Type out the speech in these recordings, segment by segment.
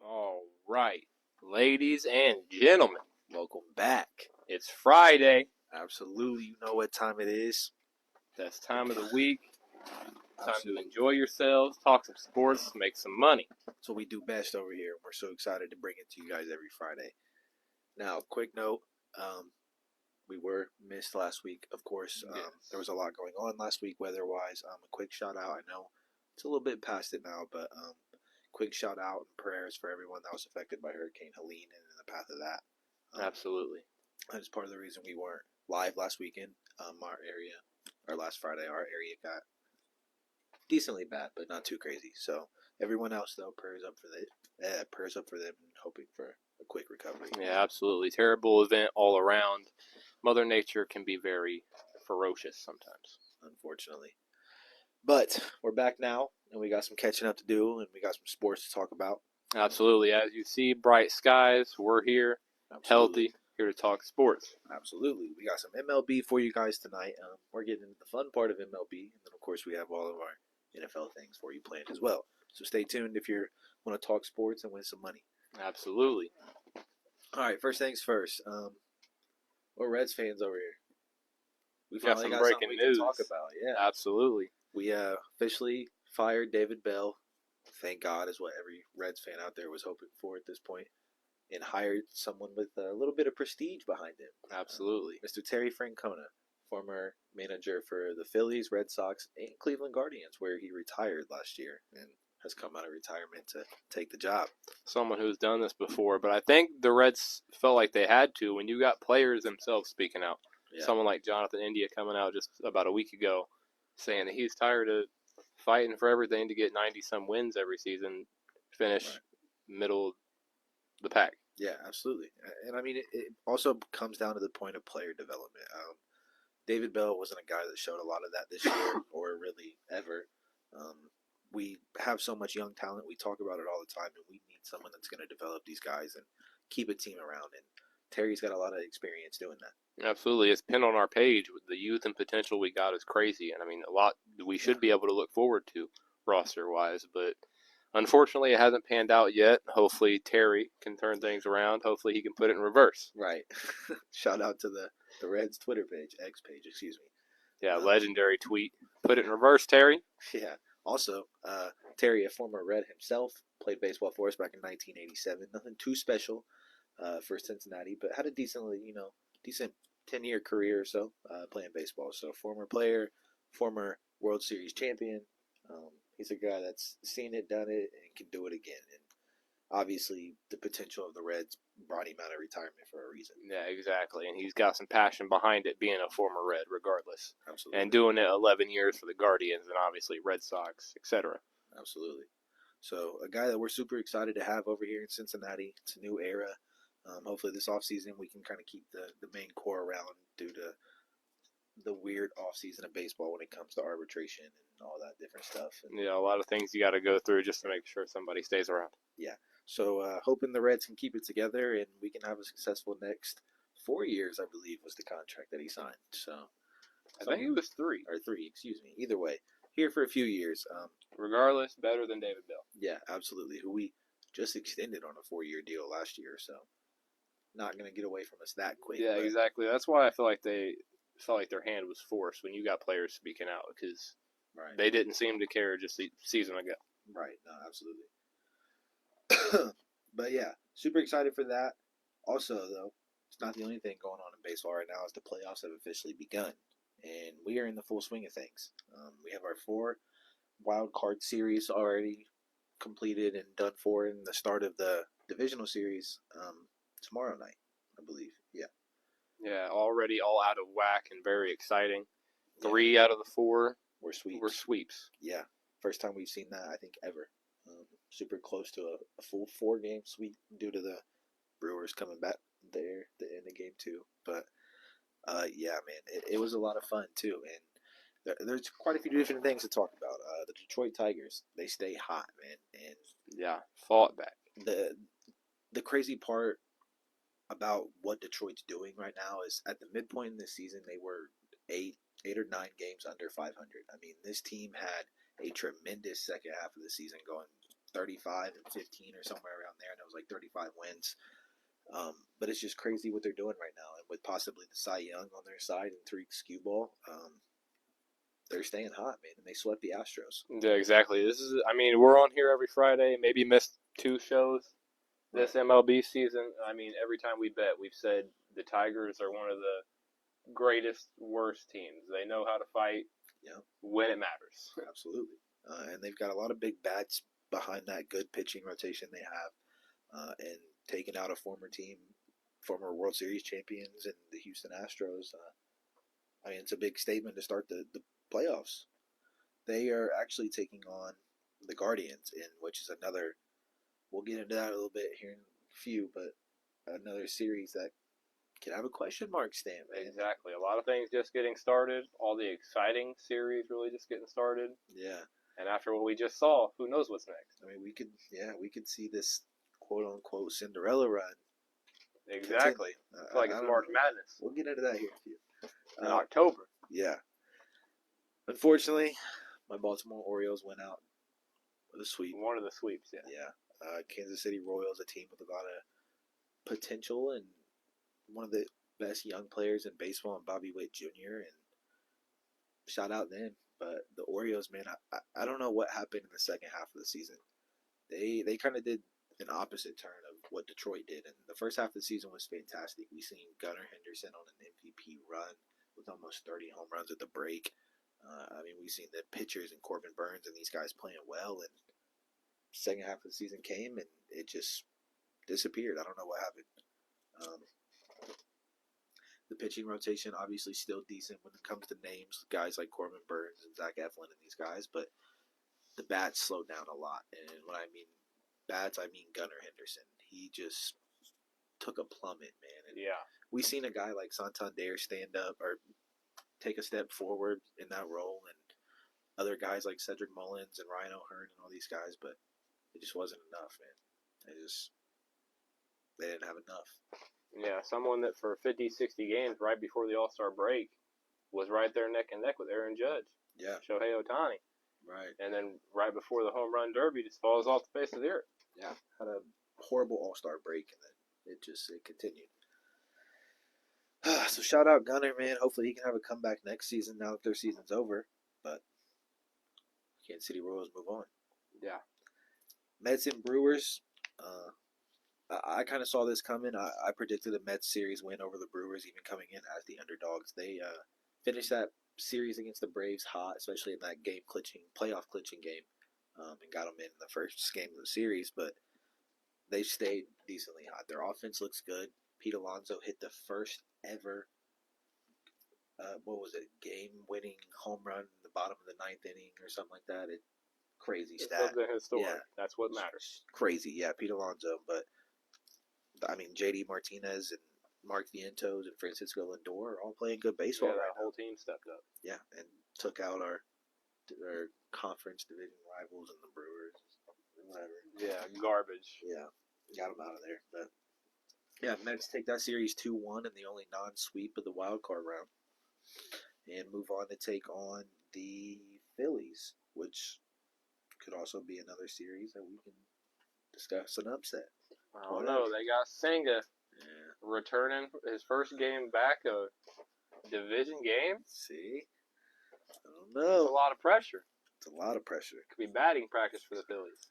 All right, ladies and gentlemen, Welcome back. it's Friday. Absolutely. You know what time it is. That's time of the week. Time Absolutely. to enjoy yourselves, talk some sports, make some money. That's what we do best over here. We're so excited to bring it to you guys every Friday. Now, quick note. We were missed last week, of course. Yes. There was a lot going on last week weather-wise. A quick shout-out. I know it's a little bit past it now, but quick shout-out and prayers for everyone that was affected by Hurricane Helene and in the path of that. Absolutely. That's part of the reason we weren't live last weekend. Last Friday, our area got decently bad, but not too crazy. So everyone else, though, prayers up for them, and hoping for a quick recovery. Yeah, absolutely. Terrible event all around. Mother Nature can be very ferocious sometimes. Unfortunately. But we're back now, and we got some catching up to do, and we got some sports to talk about. Absolutely. As you see, bright skies. We're here, healthy, here to talk sports. Absolutely. We got some MLB for you guys tonight. We're getting into the fun part of MLB, and then, of course, we have all of our NFL things for you planned as well. So stay tuned if you want to talk sports and win some money. Absolutely. All right, first things first. We're Reds fans over here. We got finally some got breaking something news. we can talk about. Yeah, Absolutely. we officially fired David Bell. Thank God, is what every Reds fan out there was hoping for at this point, and hired someone with a little bit of prestige behind him. Absolutely. Mr. Terry Francona, former manager for the Phillies, Red Sox, and Cleveland Guardians, where he retired last year and has come out of retirement to take the job. Someone who's done this before, but I think the Reds felt like they had to when you got players themselves speaking out. Yeah. Someone like Jonathan India coming out just about a week ago saying that he's tired of fighting for everything to get 90-some wins every season, finish middle of the pack. Yeah, absolutely. And I mean, it also comes down to the point of player development. David Bell wasn't a guy that showed a lot of that this year or really ever. We have so much young talent. We talk about it all the time, and we need someone that's going to develop these guys and keep a team around. And Terry's got a lot of experience doing that. Absolutely. It's pinned on our page. The youth and potential we got is crazy. And I mean, a lot we should be able to look forward to roster-wise, but unfortunately, it hasn't panned out yet. Hopefully, Terry can turn things around. Hopefully, he can put it in reverse. Right. Shout out to the Reds Twitter page, X page, excuse me. Yeah, legendary tweet. Put it in reverse, Terry. Yeah. Also, Terry, a former Red himself, played baseball for us back in 1987. Nothing too special for Cincinnati, but had a decent 10-year career or so playing baseball. So former player, former World Series champion. He's a guy that's seen it, done it, and can do it again. And obviously, the potential of the Reds brought him out of retirement for a reason. Yeah, exactly. And he's got some passion behind it, being a former Red, regardless. Absolutely. And doing it 11 years for the Guardians and obviously Red Sox, etc. Absolutely. So a guy that we're super excited to have over here in Cincinnati. It's a new era. Hopefully this offseason we can kind of keep the main core around due to the weird offseason of baseball when it comes to arbitration and all that different stuff. And yeah, a lot of things you got to go through just to make sure somebody stays around. Yeah. So hoping the Reds can keep it together and we can have a successful next 4 years, I believe, was the contract that he signed. So I think it was 3. Or 3, excuse me. Either way, here for a few years. Regardless, better than David Bell. Yeah, absolutely. Who we just extended on a 4-year deal last year, so not going to get away from us that quick. Yeah, exactly. That's why I feel like they felt like their hand was forced when you got players speaking out because they didn't seem to care just a season ago. Right. No, absolutely. But yeah, super excited for that. Also, though, it's not the only thing going on in baseball right now. Is the playoffs have officially begun, and we are in the full swing of things. We have our 4 wild card series already completed and done for, in the start of the divisional series tomorrow night, I believe. Yeah. Yeah, already all out of whack and very exciting. 3 out of the 4 were sweeps. Yeah, first time we've seen that, I think, ever. Super close to a full 4-game sweep due to the Brewers coming back there in the game 2. But yeah, man, it was a lot of fun too, and there's quite a few different things to talk about. The Detroit Tigers, they stay hot, man, and yeah, fought back. The crazy part about what Detroit's doing right now is at the midpoint in this season they were 8 or 9 games under 500. I mean, this team had a tremendous second half of the season going 35 and 15 or somewhere around there, and it was like 35 wins. But it's just crazy what they're doing right now, and with possibly the Cy Young on their side and Tariq Skubal, they're staying hot, man, and they swept the Astros. Yeah, exactly. I mean, we're on here every Friday. Maybe missed 2 shows this MLB season. I mean, every time we bet, we've said the Tigers are one of the greatest, worst teams. They know how to fight when it matters. Absolutely. And they've got a lot of big bats behind that good pitching rotation they have. And taking out a former World Series champions and the Houston Astros, I mean, it's a big statement to start the playoffs. They are actually taking on the Guardians, which is another, we'll get into that a little bit here in a few, but another series that can have a question mark stamp, man. Exactly. A lot of things just getting started. All the exciting series really just getting started. Yeah. And after what we just saw, who knows what's next? I mean, we could see this quote-unquote Cinderella run. Exactly. It's like it's March Madness. We'll get into that here in October. Yeah. Unfortunately, my Baltimore Orioles went out with a sweep. One of the sweeps, yeah. Yeah. Kansas City Royals, a team with a lot of potential and one of the best young players in baseball, and Bobby Witt Jr. And shout out them. But the Orioles, man, I don't know what happened in the second half of the season. They kind of did an opposite turn of what Detroit did. And the first half of the season was fantastic. We seen Gunnar Henderson on an MVP run with almost 30 home runs at the break. I mean, we've seen the pitchers and Corbin Burns and these guys playing well. And second half of the season came and it just disappeared. I don't know what happened. The pitching rotation obviously still decent when it comes to names, guys like Corbin Burns and Zach Eflin and these guys, but the bats slowed down a lot. And when I mean bats, I mean Gunnar Henderson. He just took a plummet, man. And we seen a guy like Santander stand up or take a step forward in that role, and other guys like Cedric Mullins and Ryan O'Hearn and all these guys, but it just wasn't enough, man. They didn't have enough. Yeah, someone that for 50, 60 games right before the All-Star break was right there neck and neck with Aaron Judge. Yeah. Shohei Ohtani. Right. And then right before the home run derby just falls off the face of the earth. Yeah. Had a horrible All-Star break, and then it continued. So shout out Gunnar, man. Hopefully he can have a comeback next season now that their season's over. But Kansas City Royals move on. Yeah. Mets and Brewers. I kind of saw this coming. I predicted a Mets series win over the Brewers, even coming in as the underdogs. They finished that series against the Braves hot, especially in that playoff clinching game, and got them in the first game of the series. But they stayed decently hot. Their offense looks good. Pete Alonso hit the first ever, game-winning home run in the bottom of the ninth inning or something like that. Crazy stat. Something historic. Yeah. That's what matters. Crazy, yeah, Pete Alonso. But I mean, JD Martinez and Mark Vientos and Francisco Lindor are all playing good baseball. Yeah, right that whole team stepped up. Yeah, and took out our conference division rivals and the Brewers, whatever. Yeah, garbage. Yeah, got them out of there. But yeah, Mets take that series 2-1 in the only non-sweep of the wild card round, and move on to take on the Phillies, which could also be another series that we can discuss an upset. I don't know. They got Senga returning his first game back, a division game. See? I don't know. It's a lot of pressure. It's a lot of pressure. Could be batting practice for the Phillies.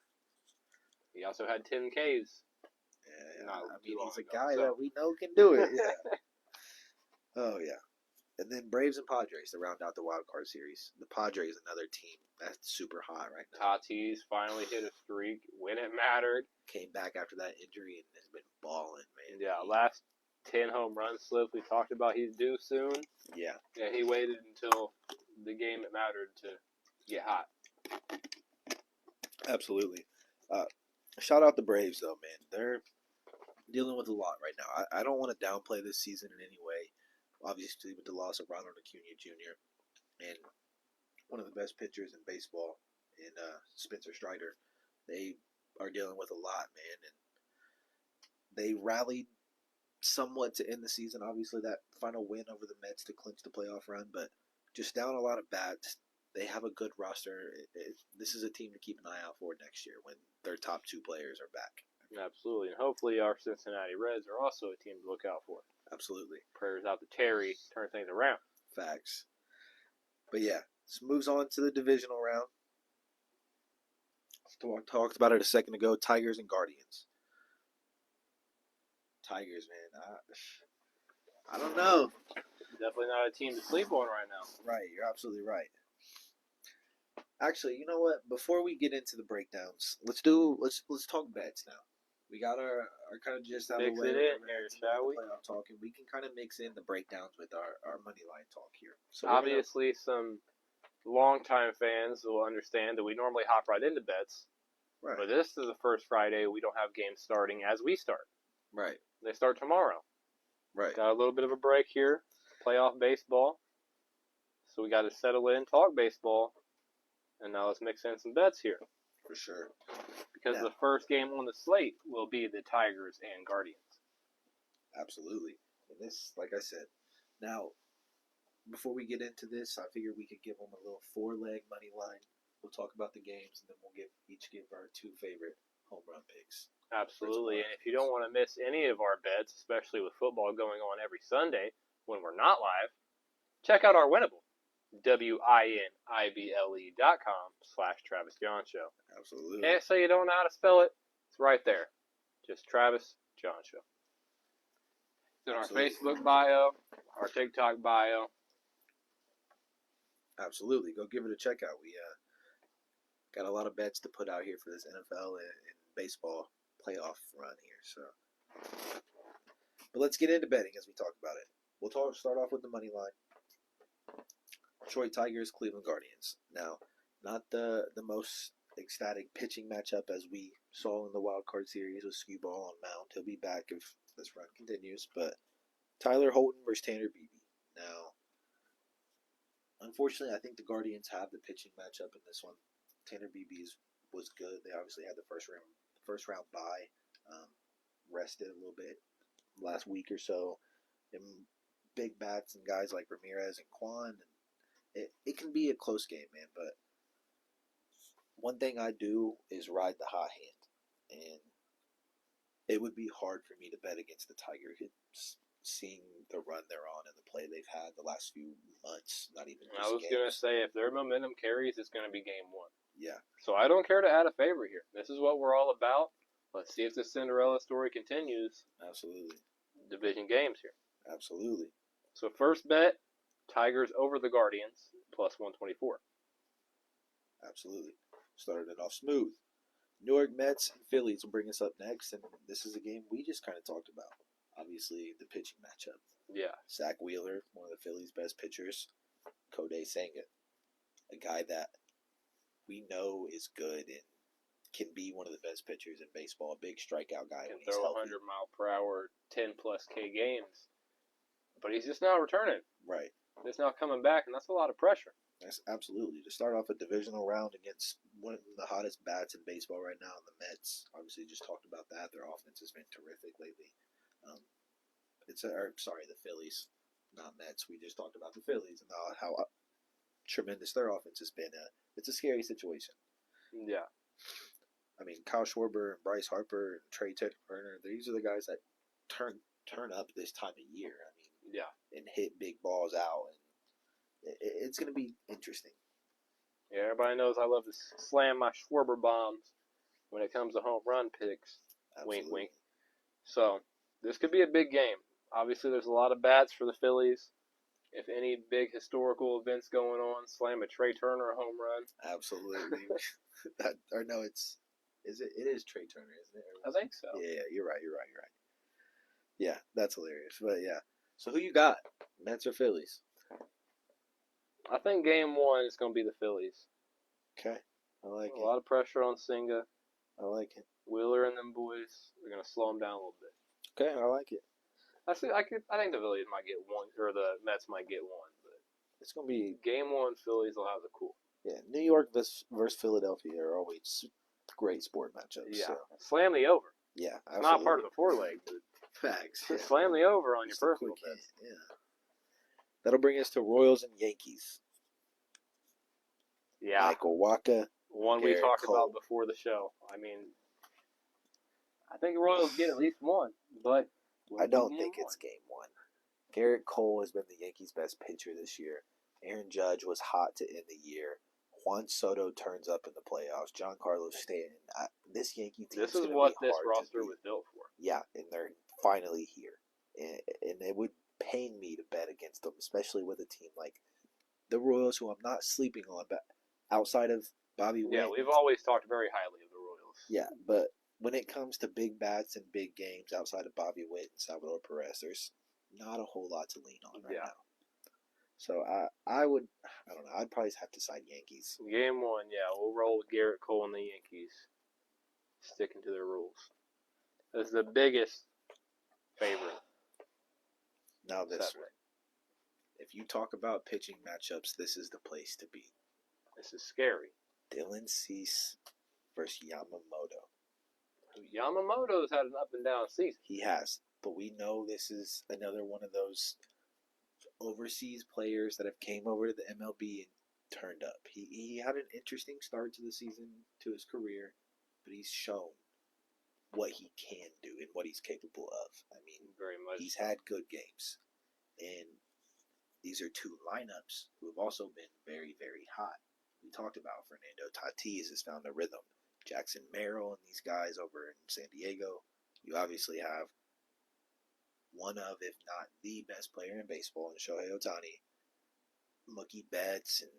He also had 10 Ks. Yeah, he's a guy that we know can do it. Yeah. Oh, yeah. And then Braves and Padres to round out the wild card series. The Padres, another team that's super hot right now. Tatis finally hit a streak when it mattered. Came back after that injury and has been balling, man. Yeah, last 10 home run slips we talked about he's due soon. Yeah. Yeah, he waited until the game it mattered to get hot. Absolutely. Shout out the Braves, though, man. They're dealing with a lot right now. I don't want to downplay this season in any way. Obviously, with the loss of Ronald Acuna Jr. and one of the best pitchers in baseball in Spencer Strider, they are dealing with a lot, man. And they rallied somewhat to end the season. Obviously, that final win over the Mets to clinch the playoff run, but just down a lot of bats. they have a good roster. This is a team to keep an eye out for next year when their top 2 players are back. Absolutely, and hopefully our Cincinnati Reds are also a team to look out for. Absolutely. Prayers out to Terry, turn things around. Facts. But yeah, this moves on to the divisional round. Talked about it a second ago. Tigers and Guardians. Tigers, man. I don't know. Definitely not a team to sleep on right now. Right, you're absolutely right. Actually, you know what? Before we get into the breakdowns, let's talk bets now. We got our kind of gist out of the way. Mix it in here, shall we? Playoff talk, and we can kind of mix in the breakdowns with our money line talk here. So obviously, some longtime fans will understand that we normally hop right into bets. Right. But this is the first Friday we don't have games starting as we start. Right. They start tomorrow. Right. Got a little bit of a break here. Playoff baseball. So we got to settle in, talk baseball. And now let's mix in some bets here. For sure. Because the first game on the slate will be the Tigers and Guardians. Absolutely. And this, like I said, now, before we get into this, I figured we could give them a little 4-leg money line. We'll talk about the games, and then we'll each give our 2 favorite home run picks. Absolutely. And if you don't want to miss any of our bets, especially with football going on every Sunday when we're not live, check out our Winnable. WINIBLE.com/Travis Jon Show. Absolutely. Can't say you don't know how to spell it. It's right there. Just Travis Jon Show. It's in our Facebook bio, our TikTok bio. Absolutely. Go give it a check out. We got a lot of bets to put out here for this NFL and baseball playoff run here. So, but let's get into betting as we talk about it. We'll start off with the money line. Detroit Tigers, Cleveland Guardians. Now, not the most ecstatic pitching matchup as we saw in the wild card series with Skewball on mound. He'll be back if this run continues. But Tyler Holton versus Tanner Beebe. Now, unfortunately, I think the Guardians have the pitching matchup in this one. Tanner Beebe was good. They obviously had the first round bye, rested a little bit last week or so. And big bats and guys like Ramirez and Kwan. And it can be a close game, man. But one thing I do is ride the hot hand. And it would be hard for me to bet against the Tigers, seeing the run they're on and the play they've had the last few months. Not even just I was going to say, if their momentum carries, it's going to be game 1. Yeah. So I don't care to add a favor here. This is what we're all about. Let's see if the Cinderella story continues. Absolutely. Division games here. Absolutely. So first bet, Tigers over the Guardians, plus 124. Absolutely. Started it off smooth. New York Mets and Phillies will bring us up next, and this is a game we just kind of talked about. Obviously, the pitching matchup. Yeah. Zach Wheeler, one of the Phillies' best pitchers. Kodai Senga, a guy that we know is good and can be one of the best pitchers in baseball. A big strikeout guy. Can throw 100 mile per hour, 10 plus K games. But he's just now returning. Right. He's now coming back, and that's a lot of pressure. That's absolutely. To start off a divisional round against one of the hottest bats in baseball right now, the Mets. Obviously, just talked about that. Their offense has been terrific lately. The Phillies, not Mets. We just talked about the Phillies and how tremendous their offense has been. It's a scary situation. Yeah. I mean, Kyle Schwarber and Bryce Harper and Trey Turner, these are the guys that turn up this time of year. I mean, yeah, and hit big balls out, and it's going to be interesting. Yeah, everybody knows I love to slam my Schwarber bombs when it comes to home run picks. Absolutely. Wink, wink. So this could be a big game. Obviously, there's a lot of bats for the Phillies. If any big historical events going on, slam a Trey Turner home run. Absolutely. It is Trey Turner, isn't it? I think so. Yeah, you're right. Yeah, that's hilarious. But yeah. So who you got? Mets or Phillies? I think game 1 is going to be the Phillies. Okay. I like it. A lot of pressure on Senga. I like it. Wheeler and them boys are going to slow them down a little bit. Okay, I like it. I think the Phillies might get 1, or the Mets might get 1, but it's going to be game 1. Phillies will have the cool. Yeah, New York versus Philadelphia are always great sport matchups. Yeah, so. Slam the over. Yeah, absolutely. It's not part of the 4-leg, but facts. Yeah. Slam the over on your personal bets. Yeah. That'll bring us to Royals and Yankees. Yeah. Michael Wacha. One we Garrett talked Cole. about before the show. I mean, I think the Royals get at least one, but I don't think it's game one. Garrett Cole has been the Yankees' best pitcher this year. Aaron Judge was hot to end the year. Juan Soto turns up in the playoffs. Giancarlo Stanton. This Yankee team. This is what this roster was built for. Yeah, and they're finally here. And it would pain me to bet against them, especially with a team like the Royals, who I'm not sleeping on, but outside of Bobby Witt. Yeah, we've always talked very highly of the Royals. Yeah, but when it comes to big bats and big games outside of Bobby Witt and Salvador Perez, there's not a whole lot to lean on right now. So I don't know, I'd probably have to side Yankees. Game one, yeah, we'll roll with Garrett Cole and the Yankees, sticking to their rules. This is the biggest favorite. Now this one. If you talk about pitching matchups, this is the place to be. This is scary. Dylan Cease versus Yamamoto. Yamamoto's had an up and down season. He has, but we know this is another one of those overseas players that have came over to the MLB and turned up. He had an interesting start to the season, to his career, but he's shown what he can do and what he's capable of. I mean, very much. He's had good games, and these are two lineups who have also been very, very hot. We talked about Fernando Tatis has found a rhythm. Jackson Merrill and these guys over in San Diego. You obviously have one of, if not the best player in baseball in Shohei Ohtani. Mookie Betts, and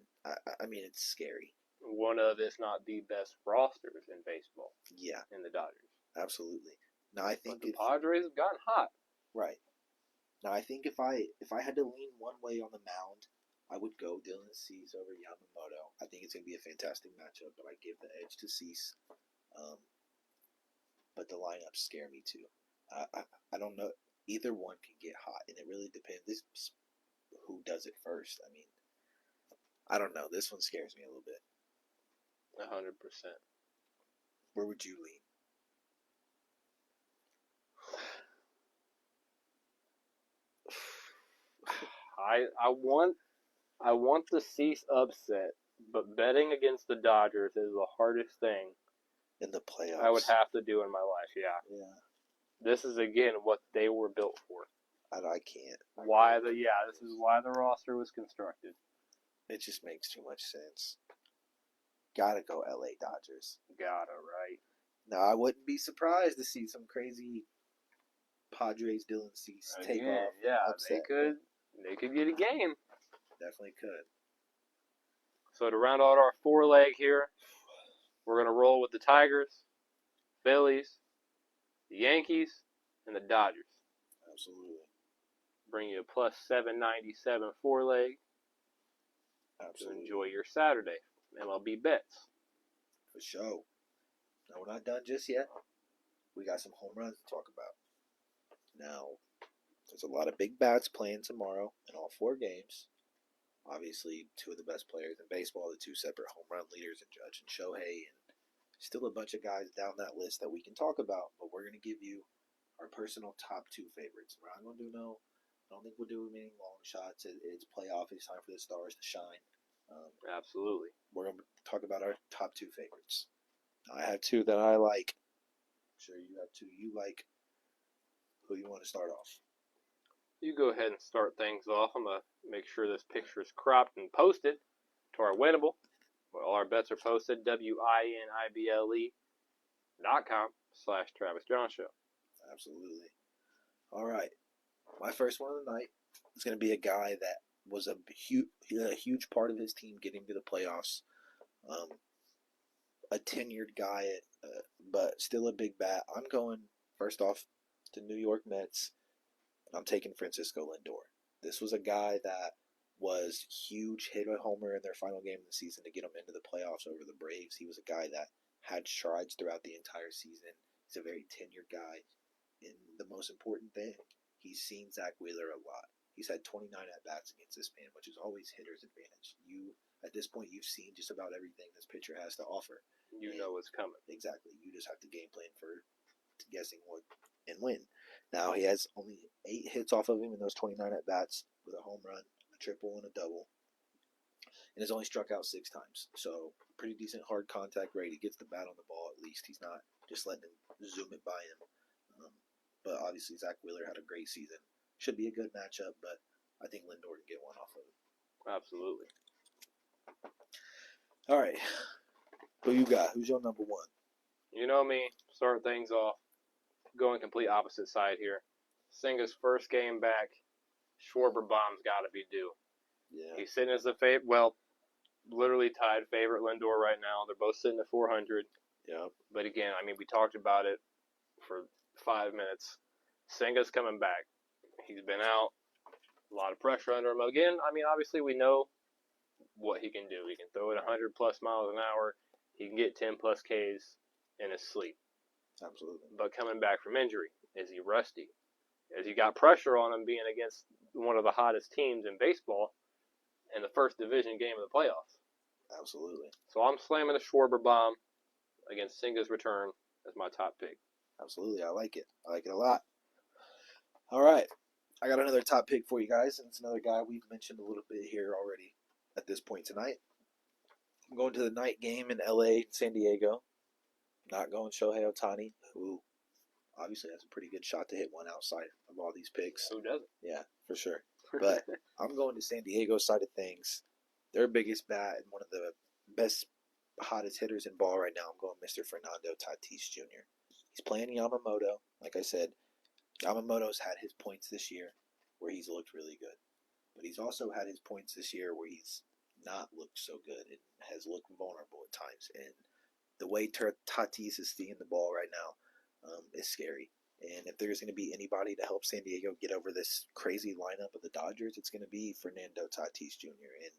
I mean, it's scary. One of, if not the best rosters in baseball. Yeah. In the Dodgers. Absolutely. Now I think the Padres have gotten hot. Right. Now I think if I had to lean one way on the mound, I would go Dylan Cease over Yamamoto. I think it's going to be a fantastic matchup, but I give the edge to Cease. But the lineups scare me too. I don't know. Either one can get hot, and it really depends who does it first. I mean, I don't know. This one scares me a little bit. 100%. Where would you lean? I want the Cease upset, but betting against the Dodgers is the hardest thing in the playoffs I would have to do in my life. Yeah. Yeah. This is again what they were built for. I can't. This is why the roster was constructed. It just makes too much sense. Gotta go LA Dodgers. Gotta, right? Now I wouldn't be surprised to see some crazy Padres Dylan Cease take off. Yeah, upset. They could get a game. Definitely could. So to round out our 4-leg here, we're gonna roll with the Tigers, Phillies, the Yankees, and the Dodgers. Absolutely. Bring you a plus 797 4-leg. Absolutely. To enjoy your Saturday MLB bets. For sure. Now we're not done just yet. We got some home runs to talk about. Now, there's a lot of big bats playing tomorrow in all 4 games. Obviously, 2 of the best players in baseball, the 2 separate home run leaders in Judge and Shohei, and still a bunch of guys down that list that we can talk about. But we're going to give you our personal top 2 favorites. We're not going to do I don't think we'll do many long shots. It's playoff. It's time for the stars to shine. Absolutely. We're going to talk about our top 2 favorites. I have 2 that I like. I'm sure you have 2 you like. Who you want to start off? You go ahead and start things off. I'm going to make sure this picture is cropped and posted to our Winnable, where all our bets are posted, WINIBLE.com/Travis Jon Show. Absolutely. All right. My first one of the night is going to be a guy that was a huge part of his team getting to the playoffs. A tenured guy, but still a big bat. I'm going, first off, to New York Mets. I'm taking Francisco Lindor. This was a guy that was huge, hit a homer in their final game of the season to get them into the playoffs over the Braves. He was a guy that had strides throughout the entire season. He's a very tenured guy. And the most important thing, he's seen Zach Wheeler a lot. He's had 29 at-bats against this man, which is always hitter's advantage. At this point, you've seen just about everything this pitcher has to offer. You know what's coming. Exactly. You just have to game plan for guessing what and win. Now, he has only 8 hits off of him in those 29 at-bats with a home run, a triple, and a double. and has only struck out 6 times. So pretty decent hard contact rate. He gets the bat on the ball at least. He's not just letting him zoom it by him. But obviously Zach Wheeler had a great season. Should be a good matchup, but I think Lindor can get one off of it. Absolutely. All right. Who you got? Who's your number one? You know me, start things off. Going complete opposite side here. Senga's first game back. Schwarber bomb's got to be due. Yeah. He's sitting as the favorite. Well, literally tied favorite Lindor right now. They're both sitting at 400. Yep. But again, I mean, we talked about it for 5 minutes. Senga's coming back. He's been out. A lot of pressure under him. Again, I mean, obviously we know what he can do. He can throw it 100-plus miles an hour. He can get 10-plus Ks in his sleep. Absolutely. But coming back from injury, is he rusty? As he got pressure on him being against one of the hottest teams in baseball in the first division game of the playoffs. Absolutely. So I'm slamming the Schwarber bomb against Senga's return as my top pick. Absolutely. I like it. I like it a lot. All right. I got another top pick for you guys, and it's another guy we've mentioned a little bit here already at this point tonight. I'm going to the night game in LA, San Diego. Not going Shohei Ohtani, who obviously has a pretty good shot to hit one outside of all these picks. Who doesn't? Yeah, for sure. But I'm going to San Diego side of things. Their biggest bat and one of the best, hottest hitters in ball right now. I'm going Mr. Fernando Tatis Jr. He's playing Yamamoto. Like I said, Yamamoto's had his points this year where he's looked really good. But he's also had his points this year where he's not looked so good and has looked vulnerable at times. And the way Tatis is seeing the ball right now is scary. And if there's going to be anybody to help San Diego get over this crazy lineup of the Dodgers, it's going to be Fernando Tatis Jr. And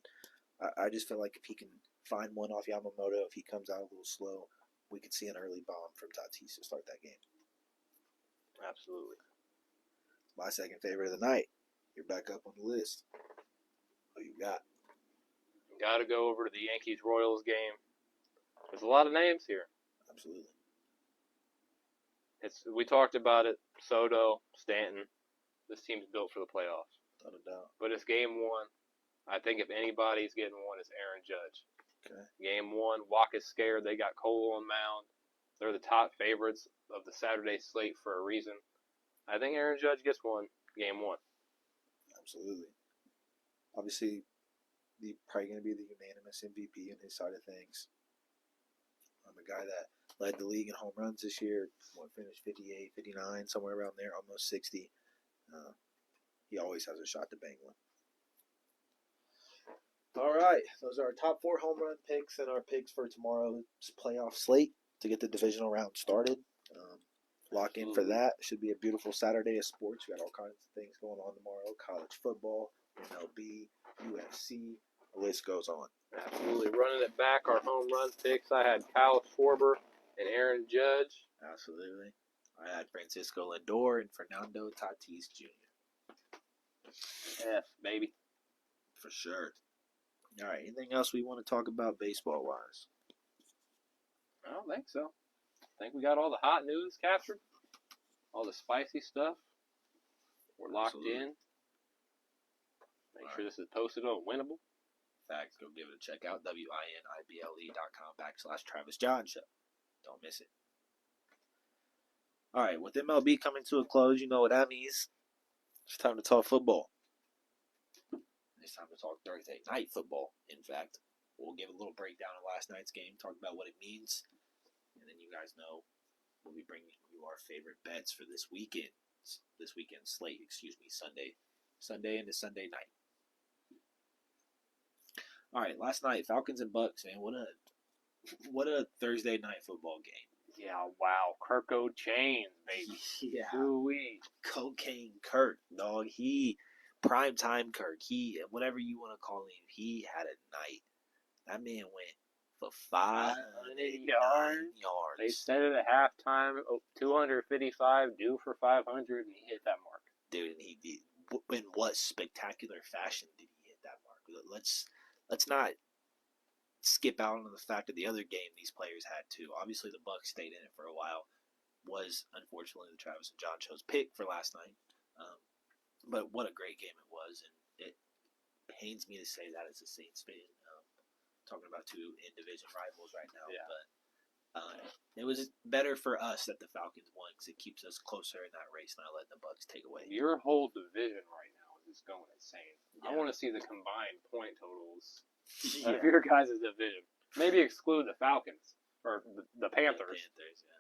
I just feel like if he can find one off Yamamoto, if he comes out a little slow, we could see an early bomb from Tatis to start that game. Absolutely. My second favorite of the night. You're back up on the list. Who you got? Got to go over to the Yankees-Royals game. There's a lot of names here. Absolutely. We talked about it. Soto, Stanton. This team's built for the playoffs. Without a doubt. But it's game one. I think if anybody's getting one, it's Aaron Judge. Okay. Game one, Walker's scared. They got Cole on mound. They're the top favorites of the Saturday slate for a reason. I think Aaron Judge gets one game one. Absolutely. Obviously, he's probably going to be the unanimous MVP in his side of things. I'm a guy that led the league in home runs this year. Finished 58, 59, somewhere around there, almost 60. He always has a shot to bang one. All right, those are our top 4 home run picks and our picks for tomorrow's playoff slate to get the divisional round started. Lock in for that. Should be a beautiful Saturday of sports. We got all kinds of things going on tomorrow. College football, MLB, UFC, the list goes on. Absolutely. Running it back, our home run picks. I had Kyle Schwarber and Aaron Judge. Absolutely. I had Francisco Lindor and Fernando Tatis Jr. F, baby. For sure. All right, anything else we want to talk about baseball-wise? I don't think so. I think we got all the hot news captured. All the spicy stuff. We're locked in. Make sure this is posted on Winnable. Facts, go give it a check out. WINIBLE.com/Travis Jon Show. Don't miss it. All right, with MLB coming to a close, you know what that means. It's time to talk football. It's time to talk Thursday night football, in fact. We'll give a little breakdown of last night's game, talk about what it means, and then you guys know we'll be bringing you our favorite bets for this weekend slate, Sunday into Sunday night. All right, last night, Falcons and Bucks, man, what a Thursday night football game. Yeah, wow. Kirko Chains, baby. Yeah. Ooh-wee. Cocaine Kirk, dog. Primetime Kirk. Whatever you want to call him, he had a night. That man went for 500 yards. They said it at halftime, 255, due for 500, and he hit that mark. Dude, and he did. In what spectacular fashion did he hit that mark? Let's not skip out on the fact of the other game these players had too. Obviously, the Bucks stayed in it for a while. Was unfortunately the Travis and Jon Show's pick for last night. But what a great game it was, and it pains me to say that as a Saints fan. talking about two in-division rivals right now. Yeah. But it was better for us that the Falcons won because it keeps us closer in that race, not letting the Bucs take away. Your whole division right now is just going insane. I Yeah. want to see the combined point totals Yeah. of your guys' division. Maybe exclude the Falcons or the Panthers.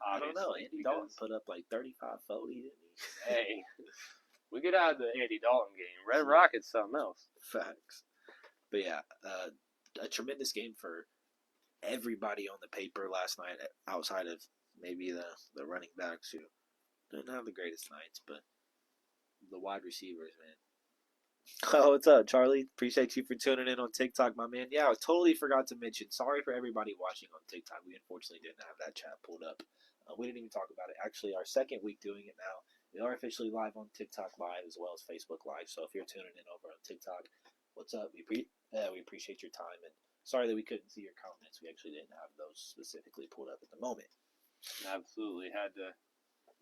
I don't know. Obviously, Andy Dalton put up like 35-40, didn't he? Hey, we get out of the Andy Dalton game. Red Rocket's something else. Facts. But yeah, a tremendous game for everybody on the paper last night, outside of maybe the running backs who didn't have the greatest nights, but the wide receivers, man. Oh, what's up, Charlie? Appreciate you for tuning in on TikTok, my man. Yeah, I totally forgot to mention. Sorry for everybody watching on TikTok. We unfortunately didn't have that chat pulled up. We didn't even talk about it. Actually, our second week doing it now. We are officially live on TikTok Live as well as Facebook Live. So if you're tuning in over on TikTok, what's up? We appreciate your time, and sorry that we couldn't see your comments. We actually didn't have those specifically pulled up at the moment. Absolutely. Had to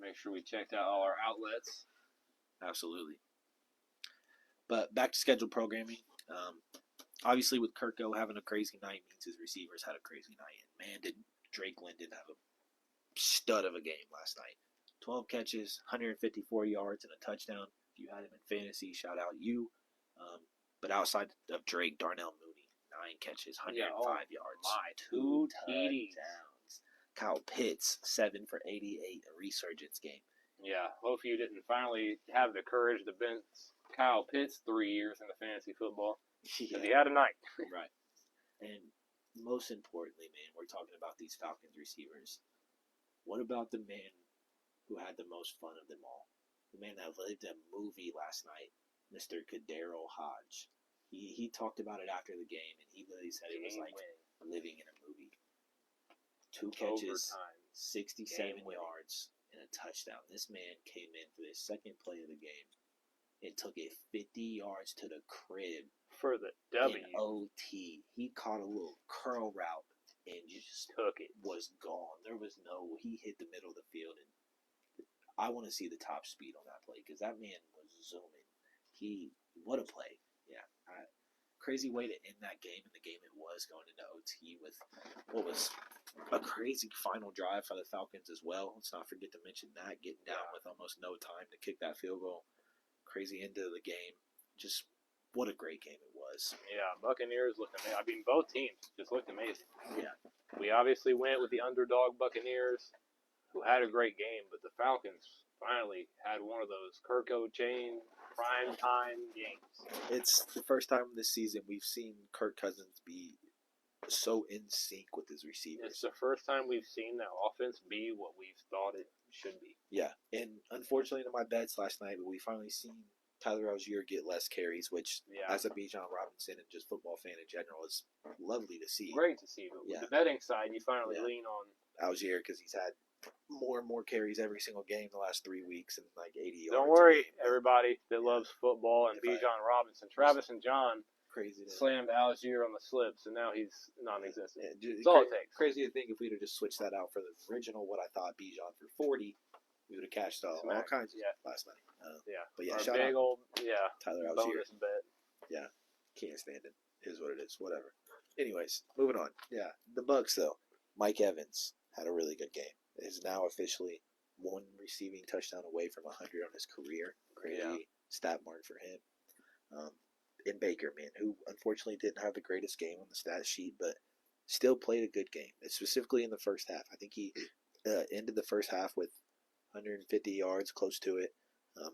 make sure we checked out all our outlets. Absolutely. But back to scheduled programming. Obviously, with Kirko having a crazy night means his receivers had a crazy night. And man, did Drake London have a stud of a game last night. 12 catches, 154 yards, and a touchdown. If you had him in fantasy, shout out you. But outside of Drake, Darnell Mooney, 9 catches, 105 yards. Two touchdowns. Kyle Pitts, 7 for 88, a resurgence game. Yeah, hopefully you didn't finally have the courage to bench Kyle Pitts 3 years into fantasy football. Because he had a night. Right. And most importantly, man, we're talking about these Falcons receivers. What about the man who had the most fun of them all? The man that lived a movie last night, Mr. Kadero Hodge. He talked about it after the game, and he literally said it was like living in a movie. 2 catches, Overtime. 67 yards, and a touchdown. This man came in for the second play of the game. It took it 50 yards to the crib for the W. in OT. He caught a little curl route and just took it. Was gone. There was no. He hit the middle of the field, and I want to see the top speed on that play because that man was zooming. What a play! Yeah, crazy way to end that game, and the game it was going into OT with what was a crazy final drive for the Falcons as well. Let's not forget to mention that, getting down with almost no time to kick that field goal. Crazy end of the game. Just what a great game it was. Yeah, Buccaneers looked amazing. I mean, both teams just looked amazing. Yeah. We obviously went with the underdog Buccaneers, who had a great game, but the Falcons finally had one of those Kirko chain prime time games. It's the first time this season we've seen Kirk Cousins be so in sync with his receivers. It's the first time we've seen that offense be what we've thought it should be. Yeah, and unfortunately to my bets last night, we finally seen Tyler Algier get less carries, which as a Bijan Robinson and just football fan in general is lovely to see. Great to see. But with the betting side, you finally lean on Algier because he's had more and more carries every single game the last 3 weeks and like 80 yards. Don't worry, everybody that loves football and Bijan Robinson. Travis and John crazy slammed Algier on the slips, and now he's non-existent. Yeah, That's all it takes. Crazy to think if we'd have just switched that out for the original, what I thought Bijan for 40, we would have cashed all kinds last night. But yeah, shout big out old Tyler Algier. bonus bet. Yeah, can't stand it. Is what it is. Whatever. Anyways, moving on. Yeah, the Bucs though. Mike Evans had a really good game. Is now officially 1 receiving touchdown away from 100 on his career. Crazy stat mark for him. And Baker, man, who unfortunately didn't have the greatest game on the stat sheet, but still played a good game, specifically in the first half. I think he ended the first half with 150 yards, close to it.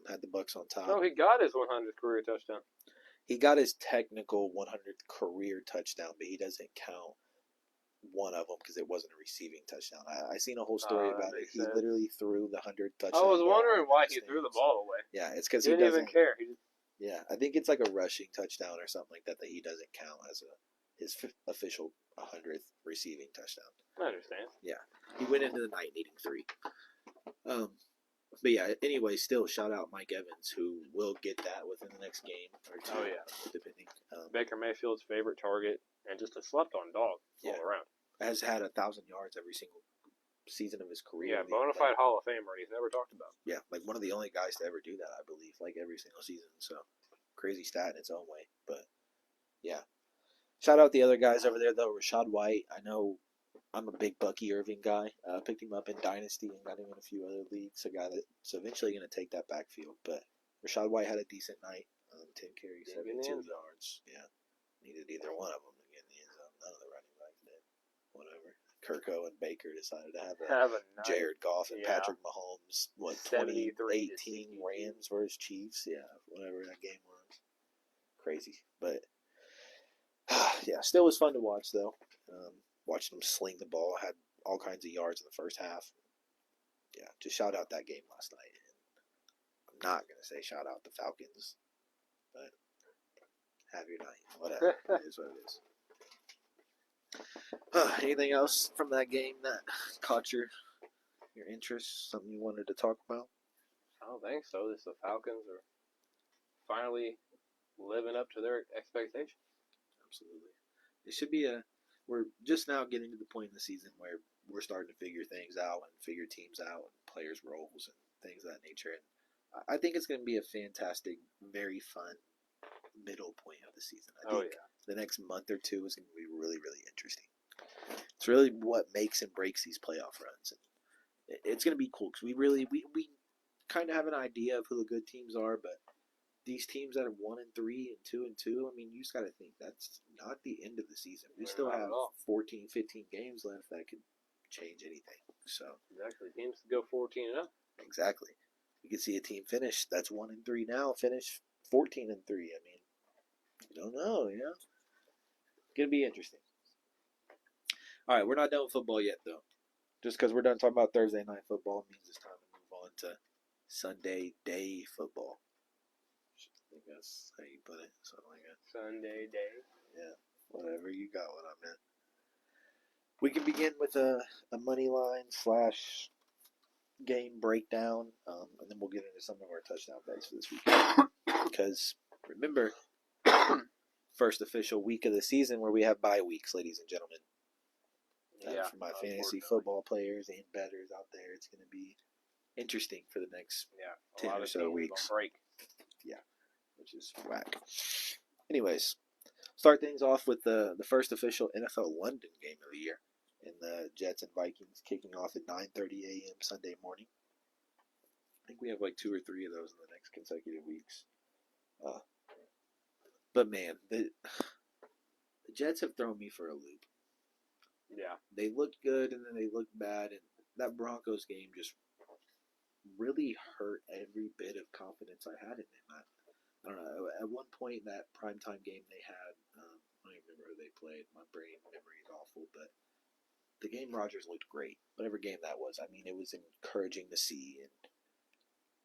Had the Bucs on top. No, he got his 100th career touchdown. He got his technical 100th career touchdown, but he doesn't count one of them because it wasn't a receiving touchdown. I seen a whole story about it. He literally threw the 100th touchdown. I was wondering why he threw the ball away. Yeah, it's because he didn't even care. Yeah, I think it's like a rushing touchdown or something like that he doesn't count as his official 100th receiving touchdown. I understand. Yeah, he went into the night needing 3. But yeah, anyway, still shout out Mike Evans, who will get that within the next game or 2. Oh yeah, depending. Baker Mayfield's favorite target and just a slept-on dog all around. Has had 1,000 yards every single season of his career. Yeah, bona fide Hall of Famer. He's never talked about. Yeah, like one of the only guys to ever do that, I believe, like every single season. So crazy stat in its own way. But yeah, Shout out the other guys over there though. Rashad White. I know I'm a big Bucky Irving guy. Picked him up in Dynasty and got him in a few other leagues. A guy that's eventually going to take that backfield. But Rashad White had a decent night. 10 carries, 72 yards. Yeah. Needed either one of them to get in the end zone. None of the running backs did. Whatever. Kirko and Baker decided to have a nice, Jared Goff and Patrick Mahomes, 2018 Rams versus Chiefs? Yeah, whatever that game was. Crazy. But, yeah, still was fun to watch, though. Watching them sling the ball, had all kinds of yards in the first half. Yeah, just shout out that game last night. I'm not going to say shout out the Falcons, but have your night. Whatever. It is what it is. Anything else from that game that caught your interest? Something you wanted to talk about? I don't think so. The Falcons are finally living up to their expectations. Absolutely. It should be we're just now getting to the point in the season where we're starting to figure things out and figure teams out and players' roles and things of that nature. And I think it's going to be a fantastic, very fun middle point of the season. I think the next month or two is going to be really, really interesting. It's really what makes and breaks these playoff runs. And it's going to be cool because we kind of have an idea of who the good teams are, but these teams that are 1-3 and 2-2, I mean, you just got to think that's not the end of the season. We still have 14, 15 games left that could change anything. So exactly, teams could go 14-0. Exactly, you could see a team finish that's 1-3 now finish 14-3. I mean, you don't know, you know. It's gonna be interesting. All right, we're not done with football yet, though. Just because we're done talking about Thursday night football means it's time to move on to Sunday day football. I think that's how you put it, something like that. Sunday day. Yeah, whatever you got, what I meant. We can begin with a money line / game breakdown, and then we'll get into some of our touchdown bets for this weekend. Because remember, first official week of the season where we have bye weeks, ladies and gentlemen. For my fantasy football players and bettors out there, it's going to be interesting for the next 10 or so weeks. Yeah, which is whack. Anyways, start things off with the first official NFL London game of the year, and the Jets and Vikings kicking off at 9:30 a.m. Sunday morning. I think we have like 2 or 3 of those in the next consecutive weeks. But man, the Jets have thrown me for a loop. Yeah. They looked good and then they looked bad, and that Broncos game just really hurt every bit of confidence I had in them. I don't know. At one point, that primetime game they had, I don't even remember who they played. My brain memory is awful, but the game Rodgers looked great. Whatever game that was, I mean, it was encouraging to see, and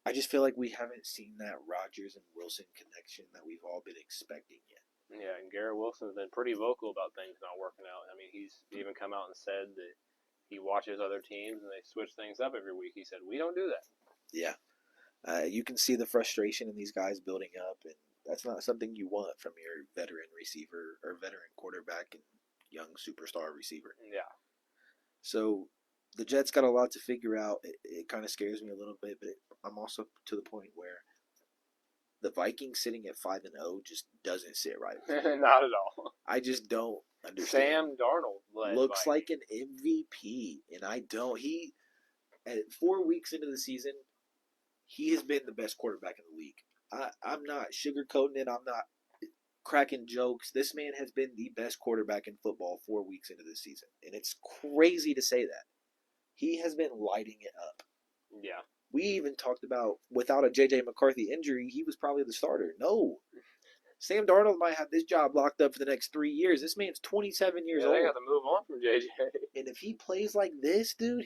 I just feel like we haven't seen that Rodgers and Wilson connection that we've all been expecting yet. Yeah, and Garrett Wilson's been pretty vocal about things not working out. I mean, he's even come out and said that he watches other teams and they switch things up every week. He said, we don't do that. Yeah. You can see the frustration in these guys building up, and that's not something you want from your veteran receiver or veteran quarterback and young superstar receiver. Yeah. So the Jets got a lot to figure out. It kind of scares me a little bit, but I'm also to the point where the Vikings sitting at 5-0 just doesn't sit right. Not at all. I just don't understand. Sam Darnold looks like an MVP, and I don't. At 4 weeks into the season, he has been the best quarterback in the league. I'm not sugarcoating it. I'm not cracking jokes. This man has been the best quarterback in football 4 weeks into the season, and it's crazy to say that. He has been lighting it up. Yeah. We even talked about, without a J.J. McCarthy injury, he was probably the starter. No. Sam Darnold might have this job locked up for the next 3 years. This man's 27 years old. They got to move on from J.J. And if he plays like this, dude,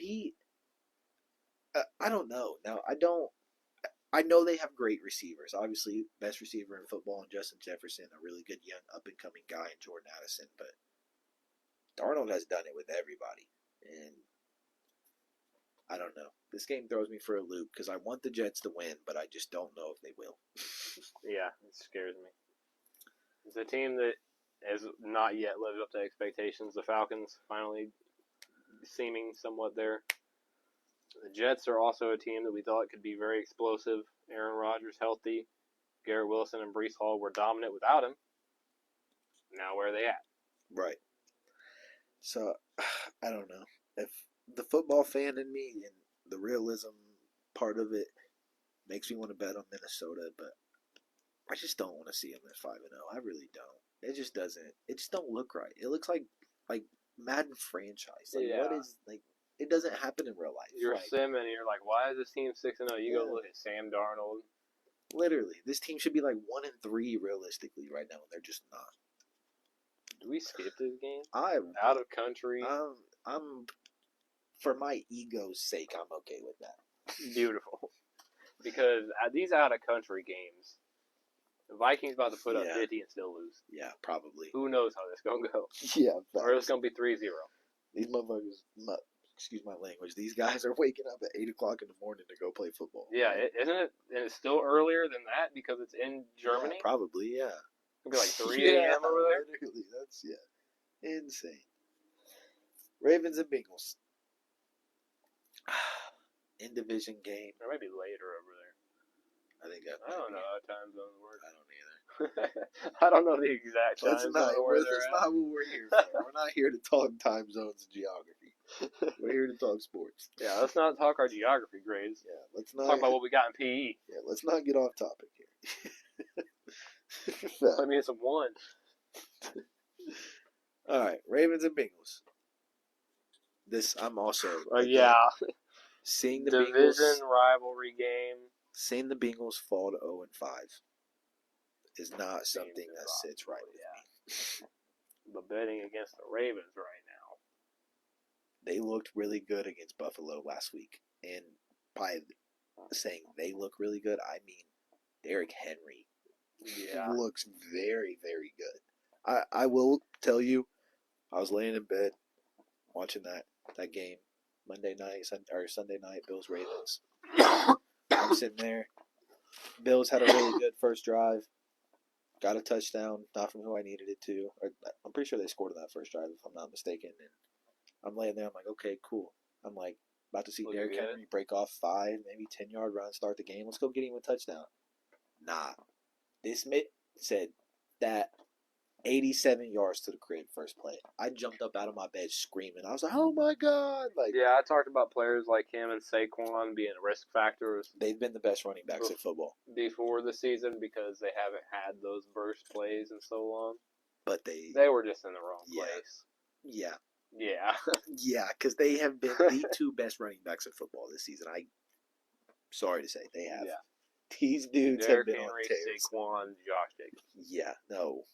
I don't know. Now, I know they have great receivers. Obviously, best receiver in football and Justin Jefferson, a really good young up-and-coming guy in Jordan Addison. But Darnold has done it with everybody. And I don't know. This game throws me for a loop because I want the Jets to win, but I just don't know if they will. Yeah, it scares me. It's a team that has not yet lived up to expectations. The Falcons finally seeming somewhat there. The Jets are also a team that we thought could be very explosive. Aaron Rodgers healthy. Garrett Wilson and Breece Hall were dominant without him. Now where are they at? Right. So, I don't know. If the football fan in me and the realism part of it makes me want to bet on Minnesota, but I just don't want to see them at 5-0. I really don't. It just doesn't. It just don't look right. It looks like Madden franchise. Like what Yeah. is like? It doesn't happen in real life. You're Like sim and you're like, why is this team 6-0? You Yeah. go look at Sam Darnold. literally, this team should be like 1-3 realistically right now, and they're just not. Do we skip this game? I'm Out of country. I'm for my ego's sake, I'm okay with that. Beautiful. Because at these out of country games, the Vikings about to put up Yeah. 50 and still lose. Yeah, probably. Who knows how this gonna go? Yeah, Or it's gonna be 3-0. these motherfuckers. Excuse my language. These guys are waking up at 8 o'clock in the morning to go play football. Yeah, isn't it? And it's still earlier than that because it's in Germany. Yeah, probably, yeah. It'll be like 3 a.m. over there. Literally, that's insane. Ravens and Bengals. In division game. Or maybe later over there. I think that. I don't know how time zones work. I don't either. I don't know the exact time That's zone not where that's they're at. not what we're here for. We're not here to talk time zones and geography. We're here to talk sports. Yeah, let's not talk our geography grades. Yeah, let's not Talk about what we got in PE. Yeah, let's not get off topic here. I mean, it's a 1. All right, Ravens and Bengals. This I'm also Yeah. seeing the Division Bengals, rivalry game. seeing the Bengals fall to 0-5 is not something that sits right with me. But betting against the Ravens right now. They looked really good against Buffalo last week, and by saying they look really good, I mean Derrick Henry looks very, very good. I will tell you, I was laying in bed watching that game Monday night or Sunday night, Bills Ravens. I'm sitting there. Bills had a really good first drive. Got a touchdown, not from who I needed it to. Or I'm pretty sure they scored on that first drive, if I'm not mistaken. And I'm laying there. I'm like, okay, cool. I'm like about to see Derrick Henry break off 5, maybe 10-yard run, start the game. Let's go get him a touchdown. Nah. This said that 87 yards to the crib first play. I jumped up out of my bed screaming. I was like, oh my God. Like, yeah, I talked about players like him and Saquon being risk factors. They've been the best running backs in football. Before the season because they haven't had those burst plays in so long. But they were just in the wrong place. Yeah. Yeah. Yeah, because they have been the 2 best running backs in football this season. Sorry to say, they have. Yeah. These dudes Derrick have been Henry, on tears. Saquon, Josh Jacobs. Yeah, no.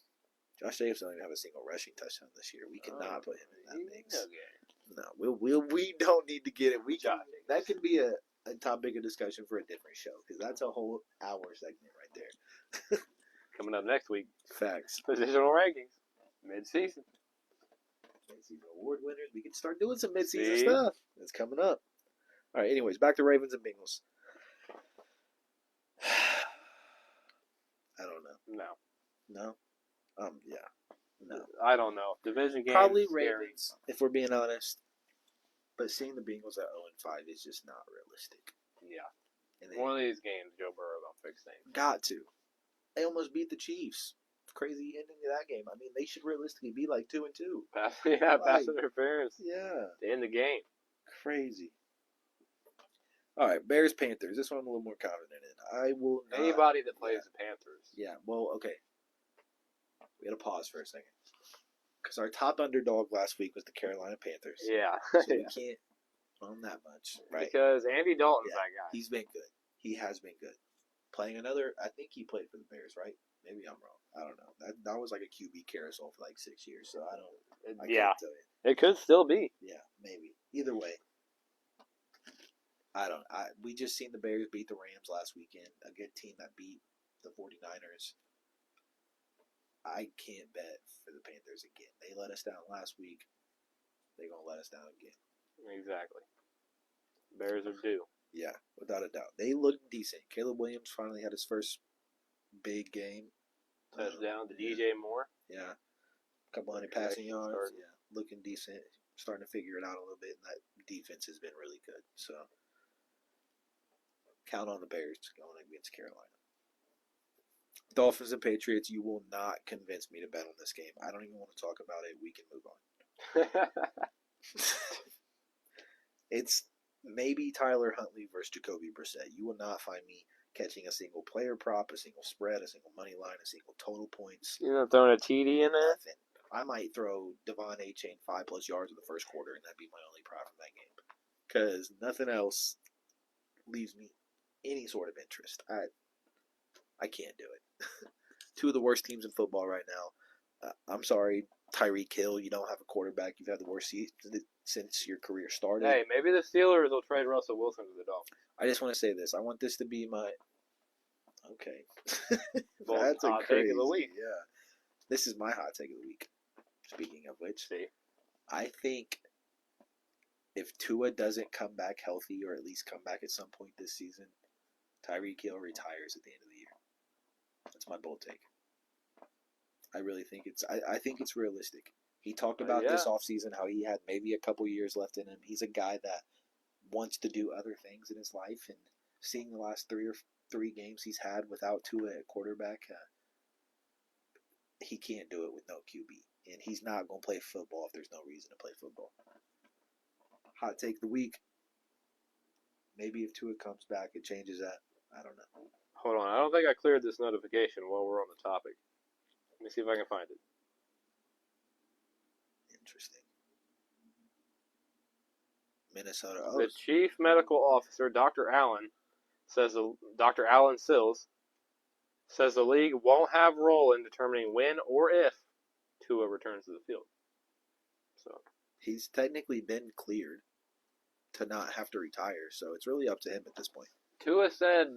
Josh Jacobs doesn't even have a single rushing touchdown this year. We cannot put him in that mix. No, we don't need to get it. That could be a topic of discussion for a different show because that's a whole hour segment right there. Coming up next week. Facts. Positional rankings. Mid-season. Mid-season award winners. We can start doing some mid-season stuff. It's coming up. All right, anyways, back to Ravens and Bengals. I don't know. No? Yeah. No. I don't know. Division game. Probably Ravens, if we're being honest. But seeing the Bengals at 0-5 is just not realistic. Yeah. And one of these games, Joe Burrow gonna fix things. Got to. They almost beat the Chiefs. Crazy ending to that game. I mean, they should realistically be like 2-2. Pass interference. Yeah. To end the game. Crazy. All right, Bears Panthers. This one I'm a little more confident in. I will not. Anybody that plays the Panthers. Yeah. Well, okay. We got to pause for a second because our top underdog last week was the Carolina Panthers. Yeah. So we can't own that much, right? Because Andy Dalton's that guy. He's been good. He has been good. Playing another, I think he played for the Bears, right? Maybe I'm wrong. I don't know. That was like a QB carousel for like 6 years, so I can't tell you. It could still be. Yeah, maybe. Either way. We just seen the Bears beat the Rams last weekend, a good team that beat the 49ers. I can't bet for the Panthers again. They let us down last week. They're going to let us down again. Exactly. Bears are due. Yeah, without a doubt. They look decent. Caleb Williams finally had his first big game. Touchdown to DJ Moore. Yeah. A couple hundred passing yards. Yeah, looking decent. Starting to figure it out a little bit. And that defense has been really good. So, count on the Bears going against Carolina. Dolphins and Patriots, you will not convince me to bet on this game. I don't even want to talk about it. We can move on. It's maybe Tyler Huntley versus Jacoby Brissett. You will not find me catching a single player prop, a single spread, a single money line, a single total points. You're not throwing a TD in there? Nothing. I might throw Devon A-Chain 5+ yards in the first quarter, and that'd be my only prop from that game. Because nothing else leaves me any sort of interest. I can't do it. Two of the worst teams in football right now. I'm sorry, Tyreek Hill, you don't have a quarterback. You've had the worst season since your career started. Hey, maybe the Steelers will trade Russell Wilson to the Dolphins. I just want to say this. I want this to be my... Okay. Well, that's a hot crazy... take of the week. Yeah. This is my hot take of the week. Speaking of which, See? I think if Tua doesn't come back healthy, or at least come back at some point this season, Tyreek Hill retires at the end of the year. That's my bold take. I really think it's. I think it's realistic. He talked about this offseason how he had maybe a couple years left in him. He's a guy that wants to do other things in his life, and seeing the last three games he's had without Tua at quarterback, he can't do it with no QB, and he's not going to play football if there's no reason to play football. Hot take of the week. Maybe if Tua comes back, it changes that. I don't know. Hold on. I don't think I cleared this notification while we're on the topic. Let me see if I can find it. Interesting. Minnesota. Oh, The chief medical officer, Dr. Allen Sills, says the league won't have a role in determining when or if Tua returns to the field. So he's technically been cleared to not have to retire, so it's really up to him at this point. Tua said,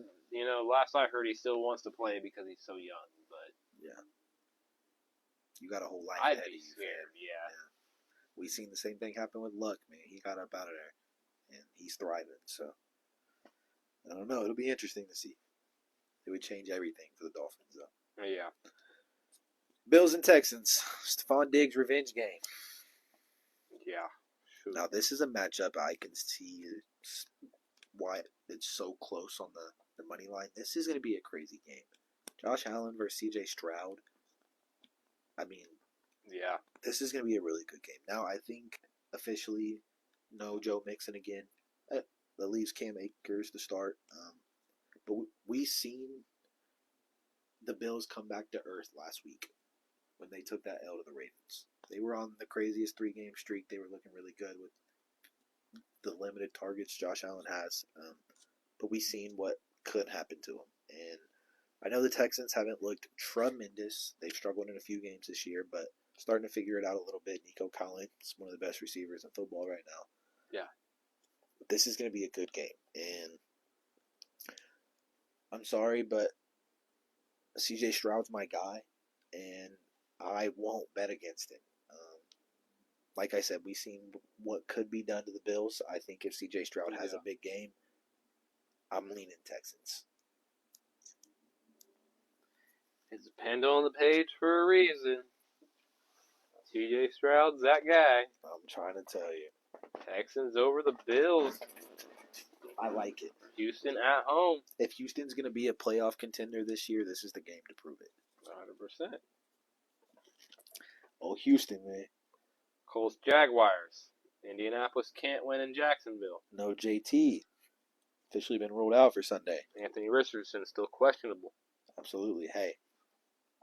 last I heard he still wants to play because he's so young, but yeah. You got a whole life I'd ahead be of you. scared, yeah. We seen the same thing happen with Luck, man. He got up out of there, and he's thriving. So, I don't know. It'll be interesting to see. It would change everything for the Dolphins, though. Yeah. Bills and Texans. Stephon Diggs revenge game. Yeah. Shoot. Now, this is a matchup I can see why it's so close on the money line. This is going to be a crazy game. Josh Allen versus C.J. Stroud. I mean, yeah, this is going to be a really good game. Now, I think officially, no Joe Mixon again. That leaves Cam Akers to start. But we seen the Bills come back to earth last week when they took that L to the Ravens. They were on the craziest 3-game streak. They were looking really good with the limited targets Josh Allen has. But we seen what could happen to him. And I know the Texans haven't looked tremendous. They've struggled in a few games this year, but starting to figure it out a little bit. Nico Collins is one of the best receivers in football right now. Yeah. This is going to be a good game. And I'm sorry, but CJ Stroud's my guy, and I won't bet against him. Like I said, we've seen what could be done to the Bills. I think if CJ Stroud has a big game, I'm leaning Texans. It's a pendulum on the page for a reason. CJ Stroud's that guy. I'm trying to tell you. Texans over the Bills. I like it. Houston at home. If Houston's going to be a playoff contender this year, this is the game to prove it. 100%. Oh, Houston, man. Colts Jaguars. Indianapolis can't win in Jacksonville. No JT. Officially been ruled out for Sunday. Anthony Richardson is still questionable. Absolutely. Hey,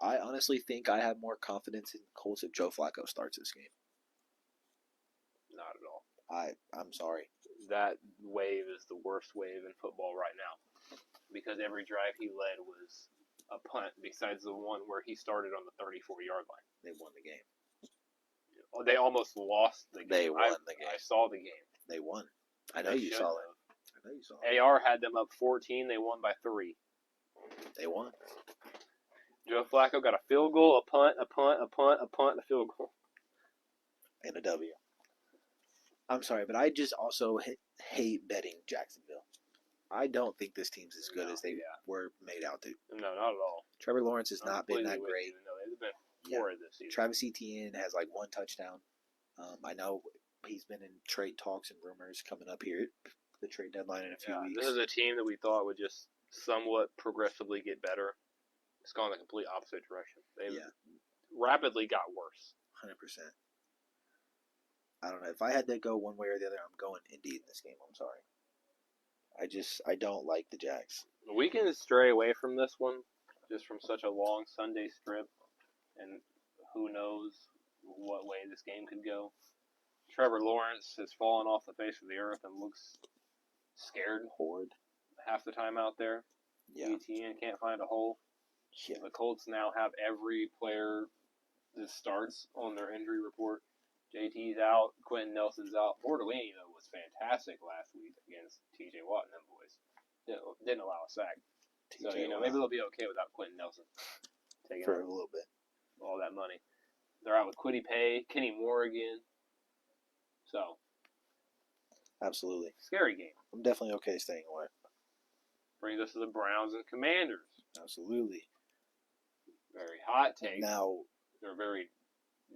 I honestly think I have more confidence in Colts if Joe Flacco starts this game. Not at all. I'm sorry. That wave is the worst wave in football right now. Because every drive he led was a punt besides the one where he started on the 34-yard line. They won the game. They almost lost the game. They won the game. I saw the game. They won. I know you saw it. AR had them up 14. They won by 3. They won. Joe Flacco got a field goal, a punt, a field goal. And a W. I'm sorry, but I just also hate betting Jacksonville. I don't think this team's as good as they were made out to. No, not at all. Trevor Lawrence has not been that great. No, they've been horrid this season. Travis Etienne has like 1 touchdown. I know he's been in trade talks and rumors coming up here. The trade deadline in a few weeks. This is a team that we thought would just somewhat progressively get better. It's gone the complete opposite direction. They've Yeah. rapidly got worse. 100%. I don't know. If I had to go one way or the other, I'm going Indy in this game. I'm sorry. I don't like the Jags. We can stray away from this one just from such a long Sunday strip, and who knows what way this game could go. Trevor Lawrence has fallen off the face of the earth and looks scared Horde. half the time out there. Yeah. ETN can't find a hole. Yeah. The Colts now have every player that starts on their injury report. JT's out. Quentin Nelson's out. Bortolini, though, was fantastic last week against TJ Watt and them boys. Didn't allow a sack. So, maybe they'll be okay without Quentin Nelson taking for a little bit. All that money. They're out with Kwity Paye, Kenny Moore again. So, absolutely. Scary game. I'm definitely okay staying away. Brings us to the Browns and Commanders. Absolutely. Very hot take. Now, they're very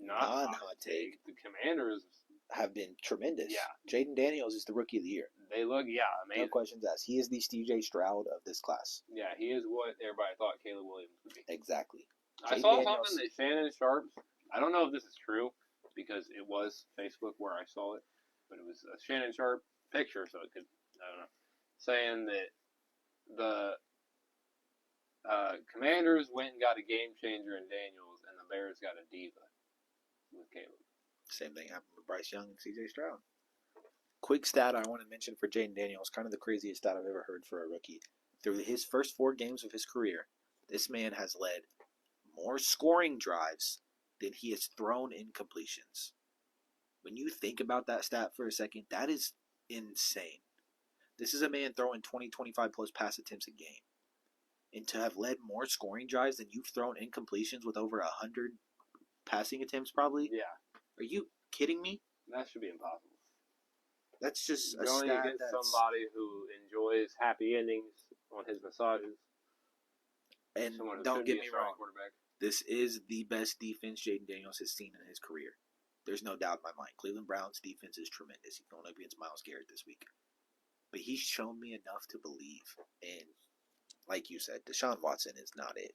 not hot take. The Commanders have been tremendous. Yeah. Jaden Daniels is the rookie of the year. They look, amazing. No questions asked. He is the C.J. Stroud of this class. Yeah, he is what everybody thought Caleb Williams would be. Exactly. I saw something that Shannon Sharp, I don't know if this is true, because it was Facebook where I saw it, but it was a Shannon Sharp picture, so it could, I don't know, saying that the Commanders went and got a game changer in Daniels, and the Bears got a diva with Caleb. Same thing happened with Bryce Young and C.J. Stroud. Quick stat I want to mention for Jaden Daniels, kind of the craziest stat I've ever heard for a rookie. Through his first 4 games of his career, this man has led more scoring drives than he has thrown incompletions. When you think about that stat for a second, that is insane. This is a man throwing 20, 25 plus pass attempts a game. And to have led more scoring drives than you've thrown incompletions with over 100 passing attempts probably? Yeah. Are you kidding me? That should be impossible. That's just a going stat against somebody who enjoys happy endings on his massages. And don't get me wrong, this is the best defense Jaden Daniels has seen in his career. There's no doubt in my mind. Cleveland Browns defense is tremendous. He's going up against Myles Garrett this week. But he's shown me enough to believe. And like you said, Deshaun Watson is not it.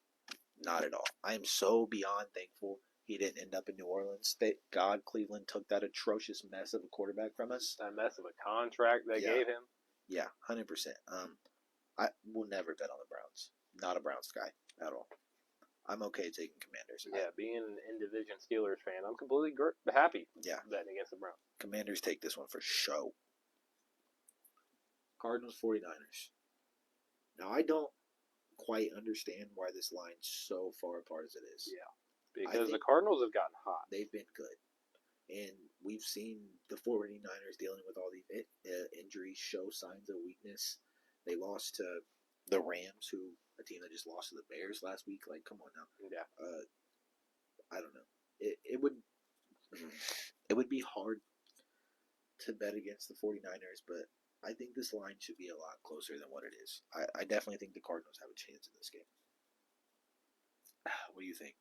Not at all. I am so beyond thankful he didn't end up in New Orleans. Thank God Cleveland took that atrocious mess of a quarterback from us. That mess of a contract they gave him. Yeah, 100%. I will never bet on the Browns. Not a Browns guy at all. I'm okay taking Commanders. Yeah, being an in-division Steelers fan, I'm completely happy betting against the Browns. Commanders take this one for show. Cardinals 49ers. Now, I don't quite understand why this line's so far apart as it is. Yeah, because the Cardinals have gotten hot. They've been good. And we've seen the 49ers dealing with all these injuries show signs of weakness. They lost to the Rams, a team that just lost to the Bears last week. Like, come on now. Yeah. I don't know. It would be hard to bet against the 49ers, but I think this line should be a lot closer than what it is. I definitely think the Cardinals have a chance in this game. What do you think?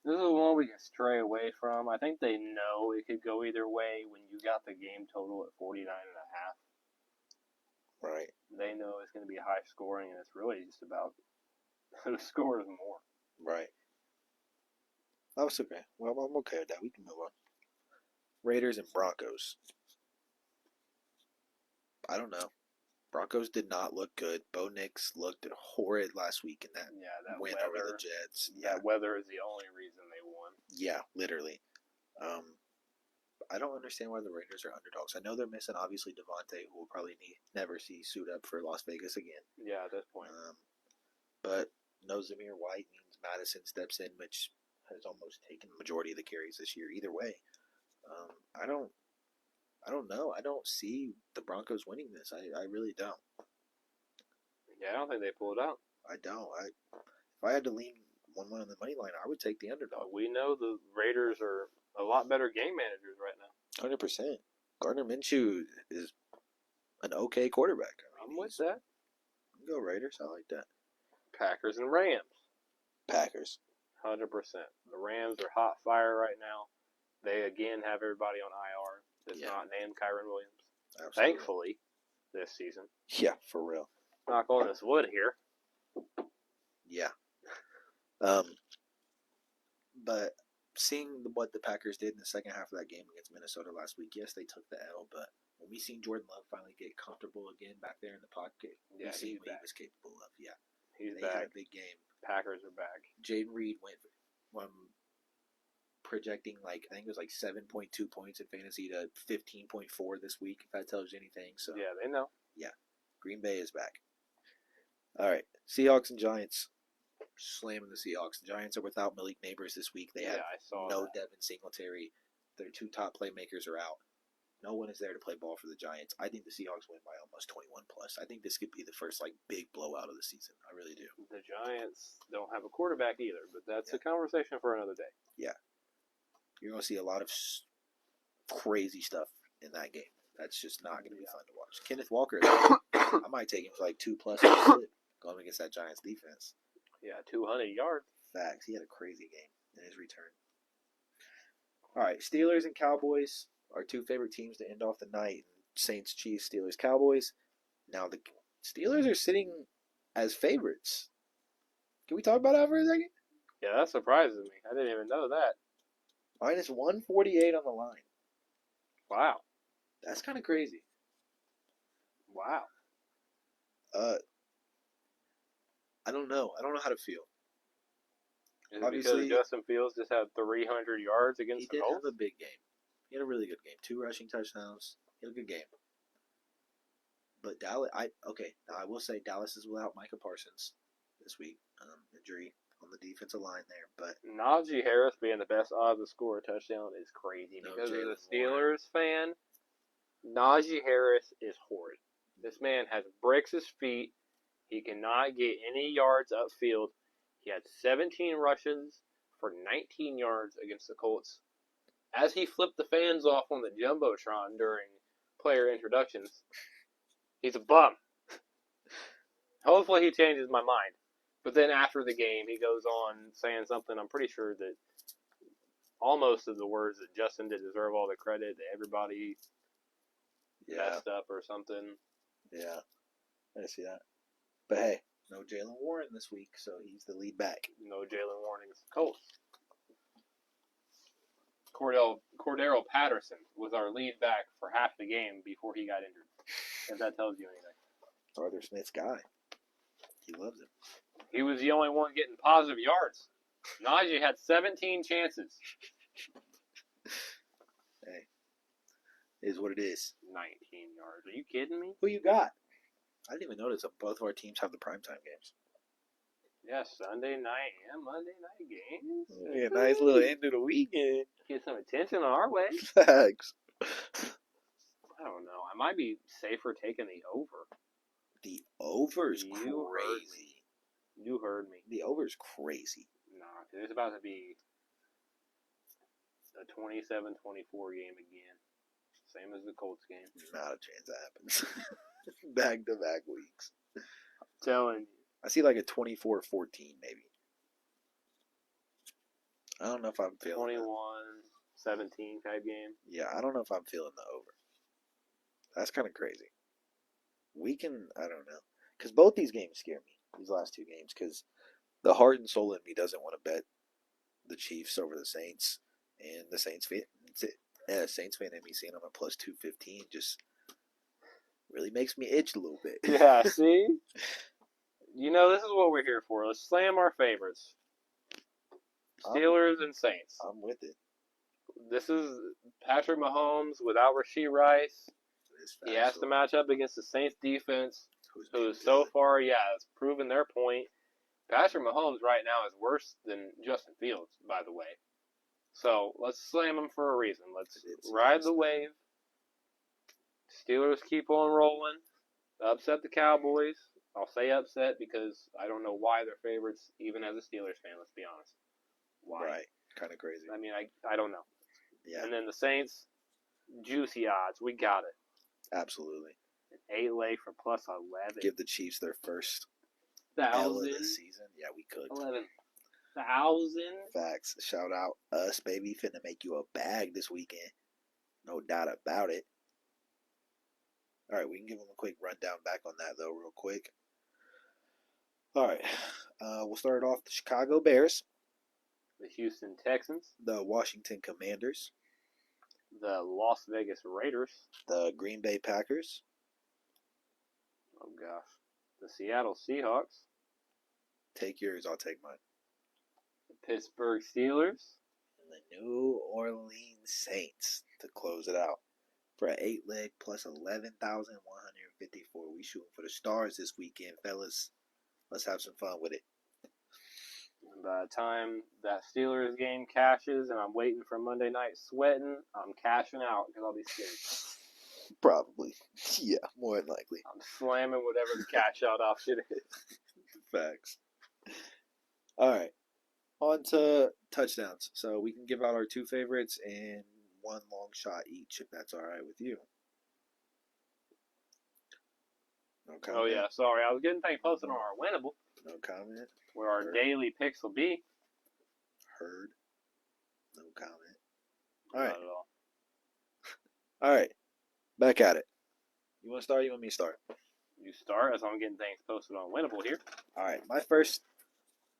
This is the one we can stray away from. I think they know it could go either way when you got the game total at 49.5. Right. They know it's going to be high scoring, and it's really just about who scores more. Right. That's okay. Well, I'm okay with that. We can move on. Raiders and Broncos. I don't know. Broncos did not look good. Bo Nix looked horrid last week in that win over the Jets. That weather is the only reason they won. Yeah, literally. I don't understand why the Raiders are underdogs. I know they're missing, obviously, Devontae, who will probably never see suit up for Las Vegas again. Yeah, at this point. But no Zamir White means Madison steps in, which has almost taken the majority of the carries this year. Either way, I don't know. I don't see the Broncos winning this. I really don't. Yeah, I don't think they pull it out. I don't. If I had to lean one on the money line, I would take the underdog. We know the Raiders are a lot better game managers right now. 100%. Gardner Minshew is an okay quarterback. I'm with that. Go Raiders. I like that. Packers and Rams. Packers. 100%. The Rams are hot fire right now. They again have everybody on IR that's not named Kyron Williams. Absolutely. Thankfully, this season. Yeah, for real. Knock on this wood here. Yeah. But seeing what the Packers did in the second half of that game against Minnesota last week, yes, they took the L, but when we seen Jordan Love finally get comfortable again back there in the pocket, we see what he was capable of. Yeah. He's they back. had a big game. Packers are back. Jaden Reed went from projecting I think it was 7.2 points in fantasy to 15.4 this week, if that tells you anything. So yeah, they know. Yeah. Green Bay is back. All right. Seahawks and Giants. Slamming the Seahawks. The Giants are without Malik Neighbors this week. They have no Devin Singletary. Their two top playmakers are out. No one is there to play ball for the Giants. I think the Seahawks win by almost 21 plus. I think this could be the first big blowout of the season. I really do. The Giants don't have a quarterback either, but that's a conversation for another day. Yeah. You're going to see a lot of crazy stuff in that game. That's just not going to be fun to watch. Kenneth Walker, I might take him for 2+ going against that Giants defense. Yeah, 200 yards. Facts. He had a crazy game in his return. All right, Steelers and Cowboys, our two favorite teams to end off the night. Saints, Chiefs, Steelers, Cowboys. Now the Steelers are sitting as favorites. Can we talk about that for a second? Yeah, that surprises me. I didn't even know that. Minus 148 on the line. Wow. That's kind of crazy. Wow. I don't know. I don't know how to feel. Is it because Justin Fields just had 300 yards against the Colts? He did have a big game. He had a really good game. 2 rushing touchdowns. He had a good game. But Dallas, now I will say Dallas is without Micah Parsons this week. Injury on the defensive line there. But Najee Harris being the best odds to score a touchdown is crazy. Because as a Steelers fan, Najee Harris is horrid. This man has breaks his feet. He cannot get any yards upfield. He had 17 rushes for 19 yards against the Colts. As he flipped the fans off on the Jumbotron during player introductions, he's a bum. Hopefully he changes my mind. But then after the game, he goes on saying something, I'm pretty sure that almost of the words that Justin did deserve all the credit, that everybody messed up or something. Yeah, I see that. But hey, no Jalen Warren this week, so he's the lead back. No Jalen Warren against the Colts. Cordero Patterson was our lead back for half the game before he got injured. If that tells you anything. Arthur Smith's guy. He loves him. He was the only one getting positive yards. Najee had 17 chances. Hey, it is what it is. 19 yards. Are you kidding me? Who you got? I didn't even notice that both of our teams have the primetime games. Yeah, Sunday night and Monday night games. Yeah, nice little end of the weekend. Get some attention on our way. Facts. I don't know. I might be safer taking the over. The over is crazy. You heard me. The over is crazy. Nah, it's about to be a 27-24 game again. Same as the Colts game. Not a chance that happens. Back-to-back weeks. I'm telling you. I see like a 24-14 maybe. I don't know if I'm feeling 21-17 type game. Yeah, I don't know if I'm feeling the over. That's kind of crazy. I don't know. Because both these games scare me, these last two games, because the heart and soul in me doesn't want to bet the Chiefs over the Saints, and the Saints fan in me seeing them at plus 215 just really makes me itch a little bit. Yeah, see? You know, this is what we're here for. Let's slam our favorites. Steelers and Saints. I'm with it. This is Patrick Mahomes without Rashee Rice. He has to match up against the Saints defense, who's so far, has proven their point. Patrick Mahomes right now is worse than Justin Fields, by the way. So let's slam him for a reason. Let's ride the wave. Steelers keep on rolling. Upset the Cowboys. I'll say upset because I don't know why they're favorites, even as a Steelers fan, let's be honest. Why? Right. Kind of crazy. I mean, I don't know. Yeah. And then the Saints, juicy odds. We got it. Absolutely. An 8 leg for plus 11. Give the Chiefs their first 1,000 L of the season. Yeah, we could. 11,000. Facts. Shout out us, baby. Finna make you a bag this weekend. No doubt about it. All right, we can give them a quick rundown back on that, though, real quick. All right, we'll start off the Chicago Bears, The Houston Texans, the Washington Commanders, the Las Vegas Raiders, the Green Bay Packers, oh gosh, the Seattle Seahawks, take yours, I'll take mine, the Pittsburgh Steelers, and the New Orleans Saints to close it out. For an 8-leg plus 11,154. We shooting for the stars this weekend, fellas. Let's have some fun with it. And by the time that Steelers game cashes and I'm waiting for Monday night sweating, I'm cashing out because I'll be scared. Probably. Yeah, more than likely. I'm slamming whatever the cash out option is. Facts. All right. On to touchdowns. So we can give out our two favorites and one long shot each, if that's all right with you. No comment. Oh, yeah, sorry. I was getting things posted on our Winnable, No comment. where our Heard. daily picks will be. Heard. No comment. All right. Not at all. All right. Back at it. You want to start or you want me to start? You start as I'm getting things posted on Winnable here. All right. My first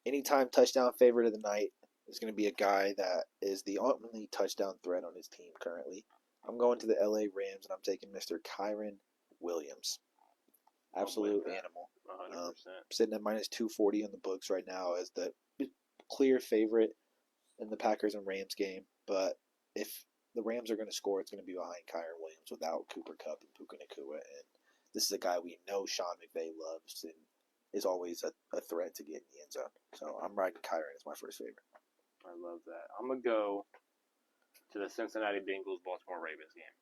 anytime touchdown favorite of the night is going to be a guy that is the only touchdown threat on his team currently. I'm going to the LA Rams, and I'm taking Mr. Kyron Williams. Absolute animal. 100%. Sitting at minus 240 on the books right now as the clear favorite in the Packers and Rams game. But if the Rams are going to score, it's going to be behind Kyron Williams without Cooper Kupp and Puka Nacua. And this is a guy we know Sean McVay loves and is always a threat to get in the end zone. So I'm riding Kyron as my first favorite. I love that. I'm going to go to the Cincinnati Bengals-Baltimore Ravens game.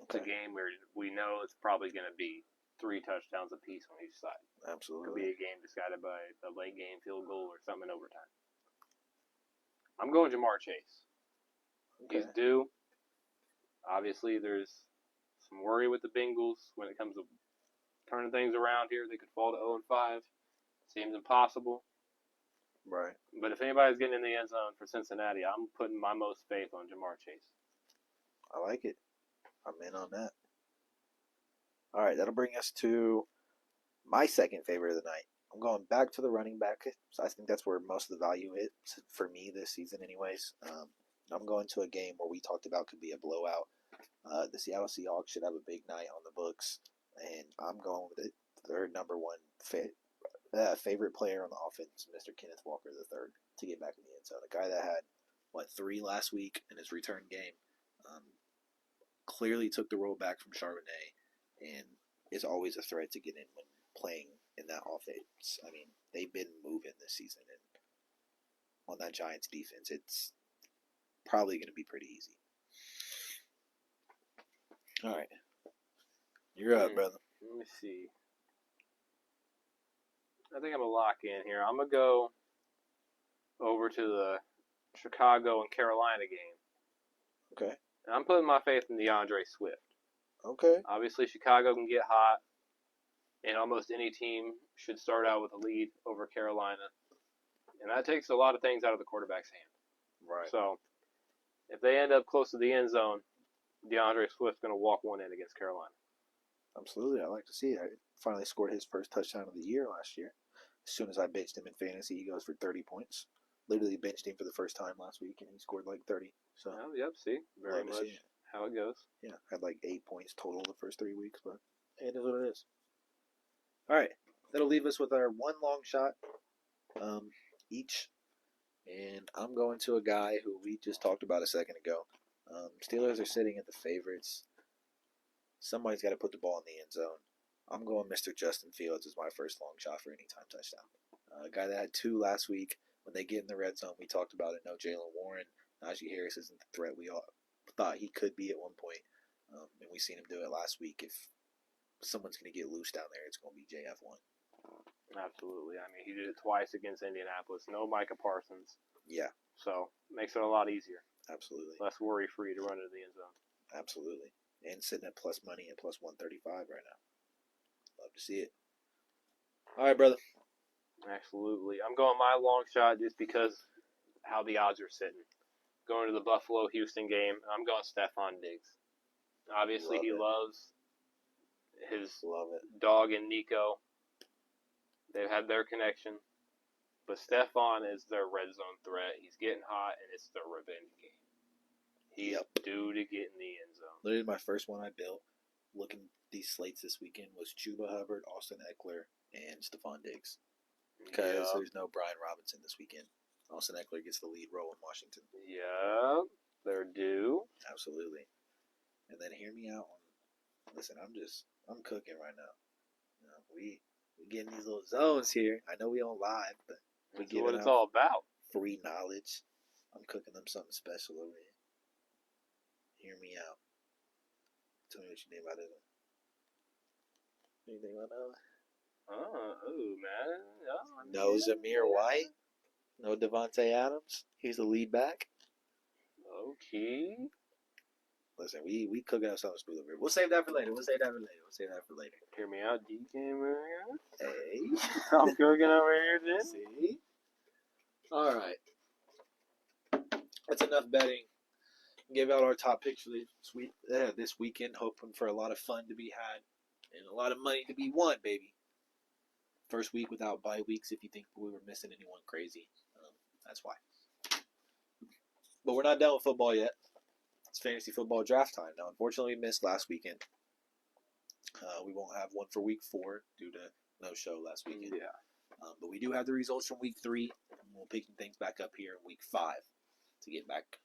It's a game where we know it's probably going to be 3 touchdowns apiece on each side. Absolutely. Could be a game decided by a late game field goal or something in overtime. I'm going Jamar Chase. Okay. He's due. Obviously, there's some worry with the Bengals when it comes to turning things around here. They could fall to 0-5. Seems impossible. Right. But if anybody's getting in the end zone for Cincinnati, I'm putting my most faith on Jamar Chase. I like it. I'm in on that. All right, that'll bring us to my second favorite of the night. I'm going back to the running back. So I think that's where most of the value is for me this season anyways. I'm going to a game where we talked about could be a blowout. The Seattle Seahawks should have a big night on the books, and I'm going with their number one favorite player on the offense, Mr. Kenneth Walker III, to get back in the end zone. The guy that had, 3 last week in his return game, clearly took the role back from Charbonnet and is always a threat to get in when playing in that offense. I mean, they've been moving this season, and on that Giants defense, it's probably going to be pretty easy. All right. You're up, brother. Let me see. I think I'm going to lock in here. I'm going to go over to the Chicago and Carolina game. Okay. And I'm putting my faith in DeAndre Swift. Okay. Obviously, Chicago can get hot, and almost any team should start out with a lead over Carolina. And that takes a lot of things out of the quarterback's hand. Right. So, if they end up close to the end zone, DeAndre Swift's going to walk one in against Carolina. Absolutely. I like to see it. I finally scored his first touchdown of the year last year. As soon as I benched him in fantasy, he goes for 30 points. Literally benched him for the first time last week, and he scored like 30. So, oh, yep, see, very much how it goes. Yeah, had like 8 points total the first 3 weeks, but it is what it is. All right, that'll leave us with our one long shot each. And I'm going to a guy who we just talked about a second ago. Steelers are sitting at the favorites. Somebody's got to put the ball in the end zone. I'm going Mr. Justin Fields as my first long shot for anytime touchdown. A guy that had 2 last week. When they get in the red zone, we talked about it. No Jalen Warren. Najee Harris isn't the threat we all thought he could be at one point. And we seen him do it last week. If someone's going to get loose down there, it's going to be JF1. Absolutely. I mean, he did it twice against Indianapolis. No Micah Parsons. Yeah. So, makes it a lot easier. Absolutely. Less worry-free to run into the end zone. Absolutely. And sitting at plus money at plus 135 right now. Love to see it. All right, brother. Absolutely. I'm going my long shot just because how the odds are sitting. Going to the Buffalo-Houston game, I'm going Stephon Diggs. Obviously, he loves his Love it. dog and Nico. They've had their connection. But Stephon is their red zone threat. He's getting hot, and it's their revenge game. He's due to get in the end zone. Literally, my first one I built, looking at these slates this weekend, was Chuba Hubbard, Austin Eckler, and Stephon Diggs. Because there's no Brian Robinson this weekend. Austin Eckler gets the lead role in Washington. Yeah, they're due. Absolutely. And then hear me out. Listen, I'm cooking right now. You know, we getting these little zones here. I know we on live, but we That's what it's all about. Free knowledge. I'm cooking them something special over here. Hear me out. Tell me what you think about it. Anything about that? Oh, man. No Zamir White. No Devontae Adams. He's the lead back. Okay. Listen, we cooking up something smooth over here. We'll save that for later. Hear me out, DK Mario. Hey. I'm cooking over here, then. See? All right. That's enough betting. Give out our top picks for this weekend. Hoping for a lot of fun to be had and a lot of money to be won, baby. First week without bye weeks. If you think we were missing anyone crazy, that's why. But we're not done with football yet. It's fantasy football draft time. Now, unfortunately, we missed last weekend. We won't have one for week 4 due to no show last weekend. Yeah. But we do have the results from week 3. And we'll pick things back up here in week 5 to get back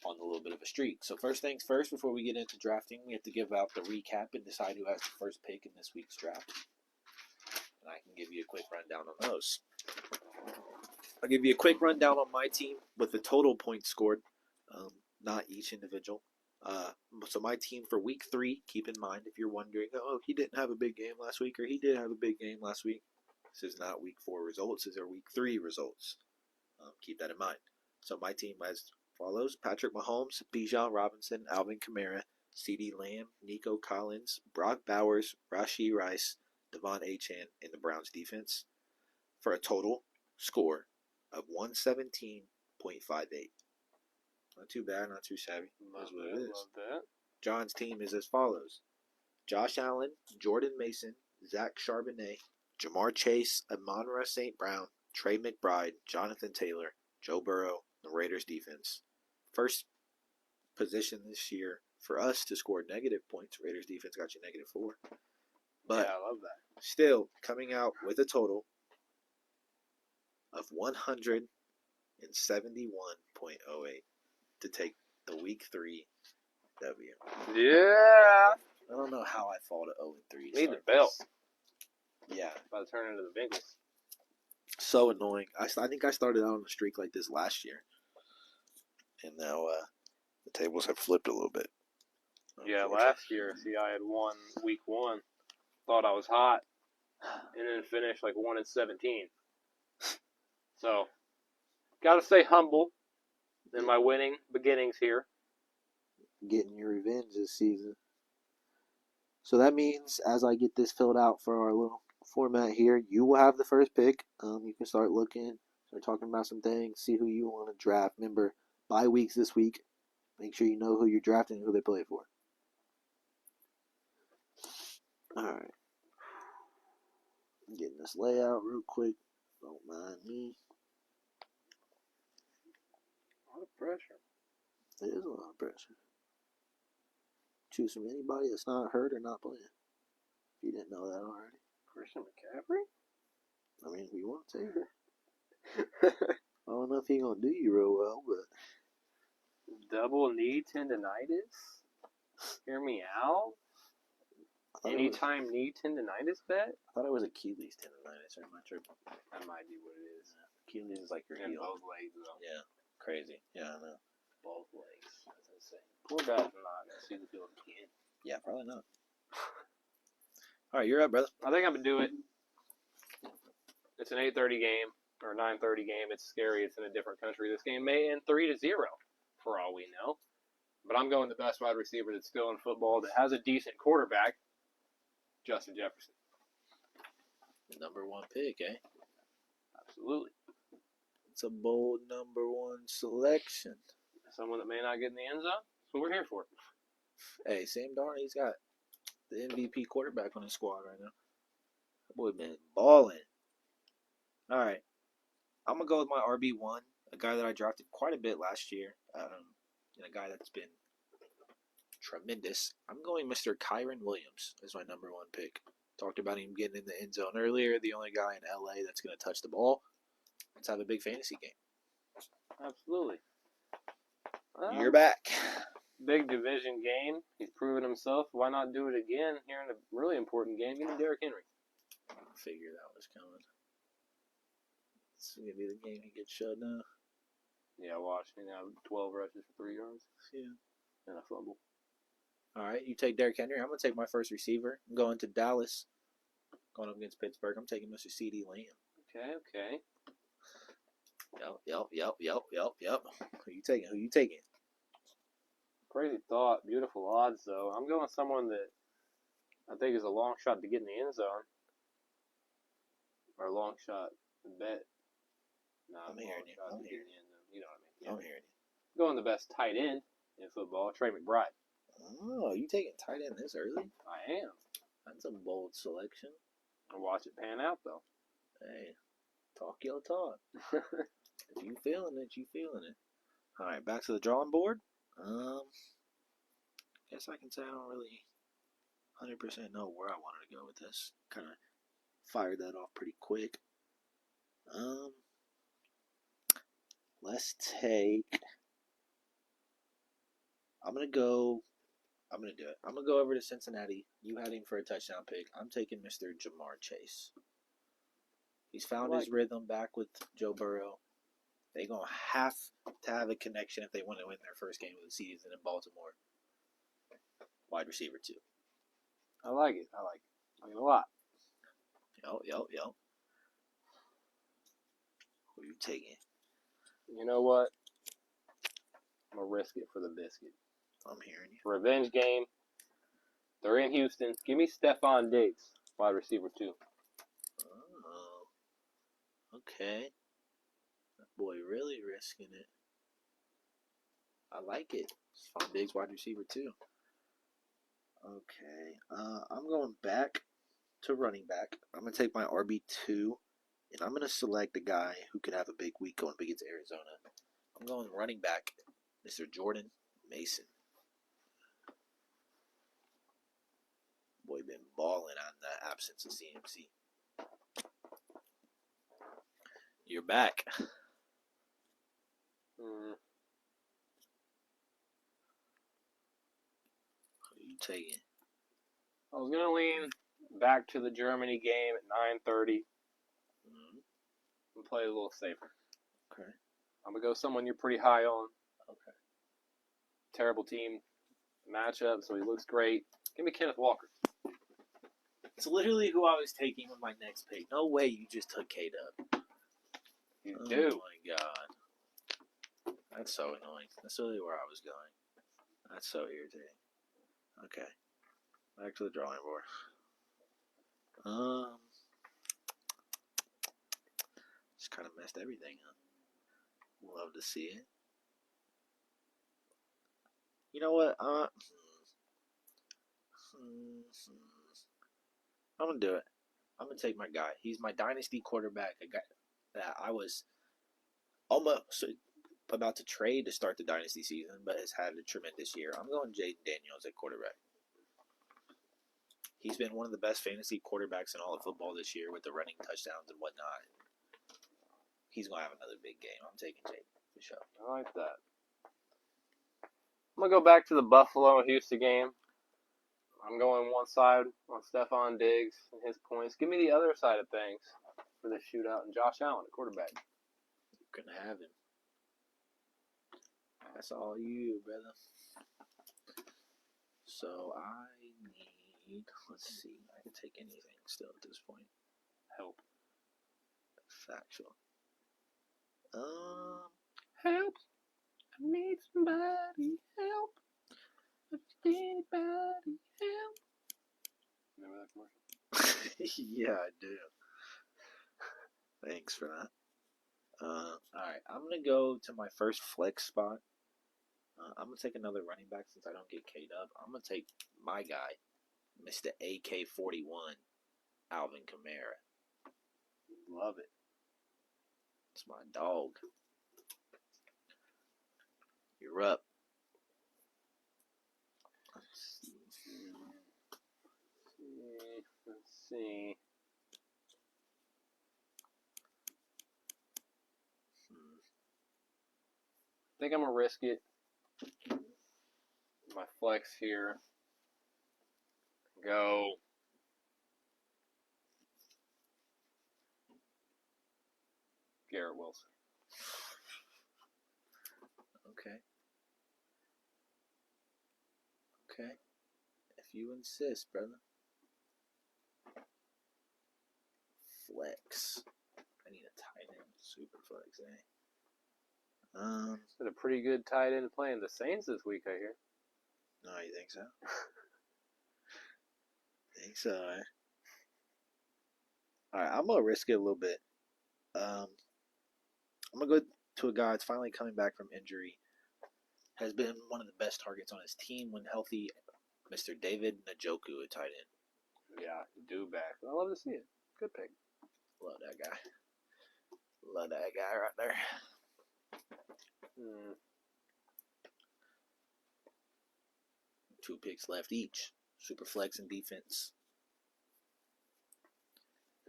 on a little bit of a streak. So first things first, before we get into drafting, we have to give out the recap and decide who has the first pick in this week's draft. And I can give you a quick rundown on those. I'll give you a quick rundown on my team with the total points scored, not each individual. So my team for week 3, keep in mind if you're wondering, oh, he didn't have a big game last week, or he did have a big game last week. This is not week 4 results, these are week 3 results. Keep that in mind. So my team as follows: Patrick Mahomes, Bijan Robinson, Alvin Kamara, CeeDee Lamb, Nico Collins, Brock Bowers, Rashee Rice, Devon Achane in the Browns defense for a total score of 117.58. Not too bad, not too shabby. That's what it is. Love that. John's team is as follows: Josh Allen, Jordan Mason, Zach Charbonnet, Jamar Chase, Amon-Ra St. Brown, Trey McBride, Jonathan Taylor, Joe Burrow, the Raiders defense. First position this year for us to score negative points. Raiders defense got you -4. But yeah, I love that. Still coming out with a total of 171.08 to take the week 3 W. Yeah. I don't know how I fall to 0-3. Need the belt. Yeah. About to turn into the Bengals. So annoying. I think I started out on a streak like this last year. And now the tables have flipped a little bit. Yeah, last year, see, I had won week 1. Thought I was hot. And then finished like 1-17. So, got to stay humble in my winning beginnings here. Getting your revenge this season. So that means as I get this filled out for our little format here, you will have the first pick. You can start looking, start talking about some things, see who you want to draft. Remember, bye weeks this week. Make sure you know who you're drafting and who they play for. All right. Getting this layout real quick. Don't mind me. A lot of pressure. It is a lot of pressure. Choose from anybody that's not hurt or not playing. If you didn't know that already. Christian McCaffrey? I mean, we want to. I don't know if he's going to do you real well, but... Double knee tendonitis? Hear me out? Anytime knee tendonitis bet? I thought it was Achilles tendonitis, or am I tripping? That might be what it is. Achilles is like your heel. Both legs, though. Yeah, crazy. Yeah, I know. Both legs. That's insane. Poor guy's not going to see the field again. Yeah, probably not. All right, you're up, brother. I think I'm going to do it. It's an 8:30 game, or 9:30 game. It's scary. It's in a different country. This game may end 3-0, for all we know. But I'm going the best wide receiver that's still in football that has a decent quarterback, Justin Jefferson. Number 1 pick, eh? Absolutely. It's a bold number 1 selection. Someone that may not get in the end zone. That's what we're here for. Hey, Sam Darnold, he's got the MVP quarterback on his squad right now. That boy been balling. All right, I'm gonna go with my RB1, a guy that I drafted quite a bit last year, and a guy that's been tremendous. I'm going Mr. Kyron Williams as my number 1 pick. Talked about him getting in the end zone earlier. The only guy in LA that's going to touch the ball. Let's have a big fantasy game. Absolutely. You're back. Big division game. He's proven himself. Why not do it again here in a really important game? Give me Derrick Henry. I figured that was coming. It's going to be the game he gets shut down. Yeah, watch. 12 rushes for 3 yards. Yeah. And a fumble. All right, you take Derrick Henry. I'm going to take my first receiver. I'm going to Dallas. Going up against Pittsburgh. I'm taking Mr. C.D. Lamb. Okay. Yep. Who you taking? Crazy thought. Beautiful odds, though. I'm going someone that I think is a long shot to get in the end zone. Or a long shot to bet. I'm hearing you. You know what I mean? Yeah. I'm hearing you. Going the best tight end in football, Trey McBride. Oh, you taking tight end this early? I am. That's a bold selection. I'll watch it pan out, though. Hey, talk your talk. If you feeling it, you feeling it. All right, back to the drawing board. Guess I can say I don't really 100% know where I wanted to go with this. Kind of fired that off pretty quick. Let's take. I'm gonna do it. I'm gonna go over to Cincinnati. You had him for a touchdown pick. I'm taking Mr. Jamar Chase. He's found his rhythm back with Joe Burrow. They're gonna have to have a connection if they want to win their first game of the season in Baltimore. Wide receiver 2. I like it. I like it a lot. Yo. Who are you taking? You know what? I'm going to risk it for the biscuit. I'm hearing you. Revenge game. They're in Houston. Give me Stephon Diggs, wide receiver 2. Oh. Okay. That boy really risking it. I like it. Stephon Diggs, wide receiver 2. Okay. I'm going back to running back. I'm going to take my RB2, and I'm going to select a guy who could have a big week going up against Arizona. I'm going running back, Mr. Jordan Mason. Boy, been balling on the absence of CMC. You're back. Who are you taking? I was going to lean back to the Germany game at 9:30 and play a little safer. Okay. I'm going to go someone you're pretty high on. Okay. Terrible team matchup, so he looks great. Give me Kenneth Walker. It's literally who I was taking with my next pick. No way you just took K-Dub. You do. Oh my god. That's so annoying. That's really where I was going. That's so irritating. Okay. Back to the drawing board. Just kind of messed everything up. Love to see it. You know what? I'm gonna do it. I'm gonna take my guy. He's my dynasty quarterback. A guy that I was almost about to trade to start the dynasty season, but has had a tremendous year. I'm going Jaden Daniels at quarterback. He's been one of the best fantasy quarterbacks in all of football this year with the running touchdowns and whatnot. He's going to have another big game. I'm taking Jaden for sure. I like that. I'm going to go back to the Buffalo and Houston game. I'm going one side on Stephon Diggs and his points. Give me the other side of things for this shootout and Josh Allen at quarterback. You're going to have him. That's all you, brother. So I need, let's see, I can take anything still at this point. Help. Factual. Help. I need somebody help. Anybody help. Remember that commercial? Yeah, I do. Thanks for that. Alright, I'm going to go to my first flex spot. I'm going to take another running back since I don't get K-Dub. I'm going to take my guy, Mr. AK-41, Alvin Kamara. Love it. It's my dog. You're up. Let's see. I think I'm going to risk it. My flex here. Go. Garrett Wilson. Okay. Okay. If you insist, brother. Flex. I need a tight end. Super flex, eh? Been a pretty good tight end playing the Saints this week, I hear. No, you think so? Think so, eh? Alright, I'm gonna risk it a little bit. I'm gonna go to a guy that's finally coming back from injury. Has been one of the best targets on his team when healthy. Mr. David Njoku, a tight end. Yeah, do back. I love to see it. Good pick. Love that guy. Love that guy right there. 2 picks left each. Super flex and defense.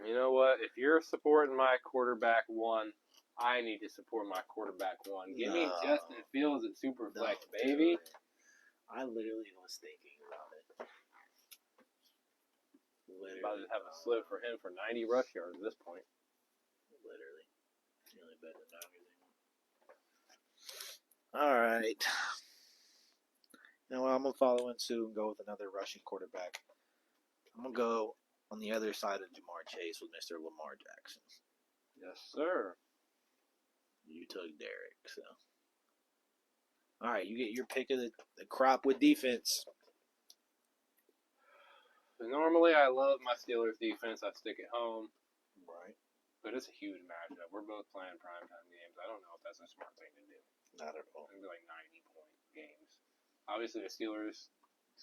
You know what? If you're supporting my quarterback one, I need to support my quarterback one. Give me Justin Fields at super flex, baby. I literally was thinking about it. Literally. About to have a slip for him for 90 rush yards at this point. Literally. Really better than everything. Alright. You know what? I'm going to follow in suit and go with another rushing quarterback. I'm going to go on the other side of Jamar Chase with Mr. Lamar Jackson. Yes, sir. You took Derek, so. Alright, you get your pick of the crop with defense. Normally, I love my Steelers defense. I stick at home. Right. But it's a huge matchup. We're both playing primetime games. I don't know if that's a smart thing to do. Not at all. It's like 90-point games. Obviously, the Steelers,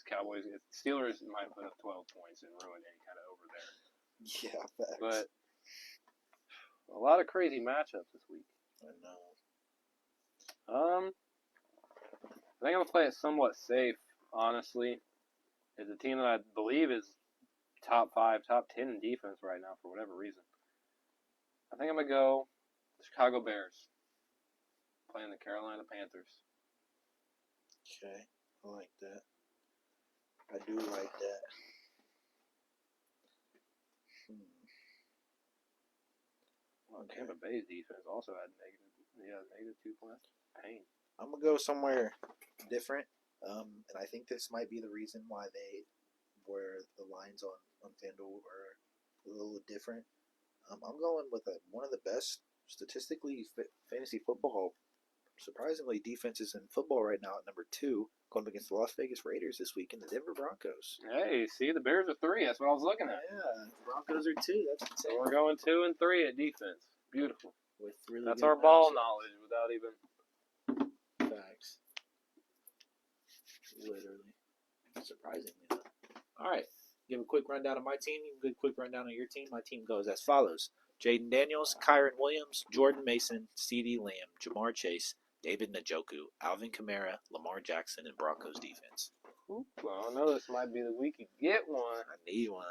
Cowboys, Steelers might put up 12 points and ruin any kind of over there. Yeah, facts. But a lot of crazy matchups this week. I know. I think I'm going to play it somewhat safe, honestly. It's a team that I believe is top 5, top 10 in defense right now for whatever reason. I think I'm going to go Chicago Bears playing the Carolina Panthers. Okay, I like that. I do like that. Well, Tampa Bay's defense also had negative 2 points. Pain. I'm going to go somewhere different. And I think this might be the reason why where the lines on FanDuel are a little different. I'm going with one of the best statistically fantasy football, surprisingly, defenses in football right now at number 2, going up against the Las Vegas Raiders this week in the Denver Broncos. Hey, see, the Bears are 3. That's what I was looking at. Yeah, Broncos are 2. That's insane. So we're going 2 and 3 at defense. Beautiful. With really That's good our ball matchups. knowledge without even. Facts. Literally. Surprisingly. All right. Give a quick rundown of my team. You can give a quick rundown of your team. My team goes as follows. Jaden Daniels, Kyron Williams, Jordan Mason, CeeDee Lamb, Jamar Chase, David Njoku, Alvin Kamara, Lamar Jackson, and Broncos defense. Well, I know this might be the week you get one. I need one.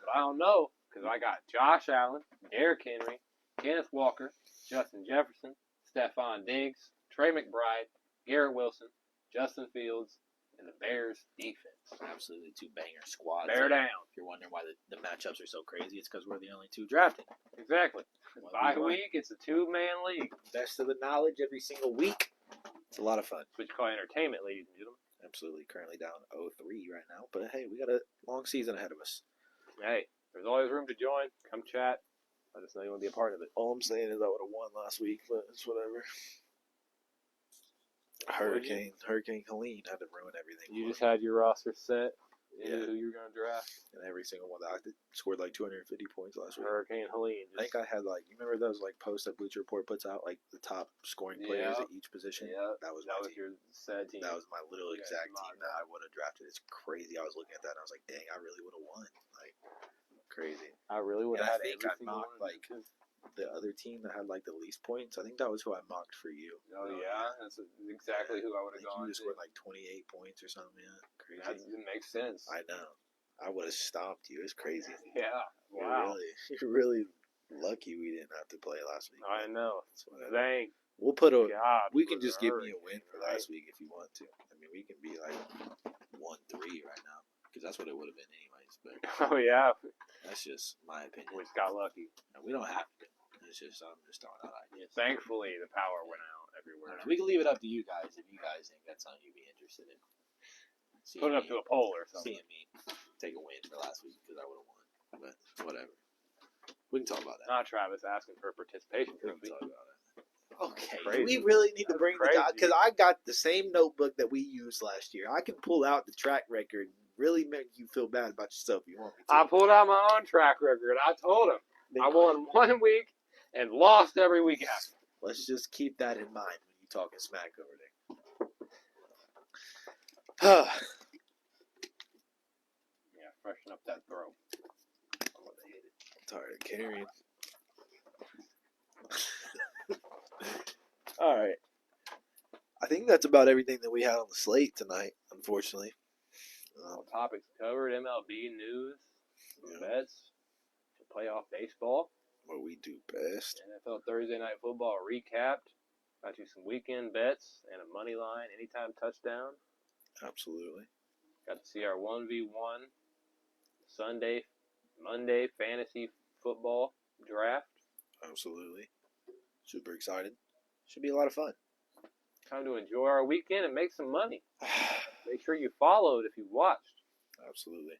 But I don't know because I got Josh Allen, Derrick Henry, Kenneth Walker, Justin Jefferson, Stephon Diggs, Trey McBride, Garrett Wilson, Justin Fields, and the Bears defense. Absolutely 2 banger squads. Bear down. If you're wondering why the matchups are so crazy, it's because we're the only 2 drafted. Exactly. Bye week, it's a 2-man league. Best of the knowledge every single week. It's a lot of fun. That's what you call entertainment, ladies and gentlemen. Absolutely. Currently down 0-3 right now. But hey, we got a long season ahead of us. Hey, there's always room to join. Come chat. Let us know you want to be a part of it. All I'm saying is I would have won last week, but it's whatever. Hurricane Helene had to ruin everything. You just had your roster set. You knew who you were going to draft. And every single one that I scored like 250 points last week. Hurricane Helene. I think I had like, you remember those like posts that Bleacher Report puts out, like the top scoring players at each position? Yeah. That was your sad team. That was my little exact team that I would have drafted. It's crazy. I was looking at that and I was like, dang, I really would have won. Like, crazy. I really would have had every single one. Like, the other team that had like the least points, I think that was who I mocked for you. Oh, yeah? That's exactly who I would have gone. You scored like 28 points or something. Yeah, crazy. It makes sense. I know. I would have stomped you. It's crazy. Yeah. Wow. You're really lucky we didn't have to play last week. I know. Thank We'll put a. God. We can just give me a win for last week if you want to. I mean, we can be like 1-3 right now because that's what it would have been anyways. But oh yeah. That's just my opinion. We just got lucky. And we don't have to. It's just I'm just throwing out ideas. Thankfully, the power went out everywhere. We can leave it up to you guys if you guys think that's something you'd be interested in. Put it up to a poll or something. Seeing me take a win for last week because I would have won. But whatever. We can talk about that. Not Travis asking for a participation trophy. Talk about it. Okay. Crazy. We really need to bring the guy because I got the same notebook that we used last year. I can pull out the track record and really make you feel bad about yourself if you want me to. I pulled out my own track record. I told him I won 1 week and lost every week after. Let's just keep that in mind when you're talking smack over there. Yeah, freshen up that throw. I'm tired of carrying. All right. I think that's about everything that we had on the slate tonight, unfortunately. Topics covered, MLB news, bets, playoff baseball. What we do best. NFL Thursday Night Football recapped. Got you some weekend bets and a money line, anytime touchdown. Absolutely. Got to see our 1v1 Monday fantasy football draft. Absolutely. Super excited. Should be a lot of fun. Time to enjoy our weekend and make some money. Make sure you followed if you watched. Absolutely.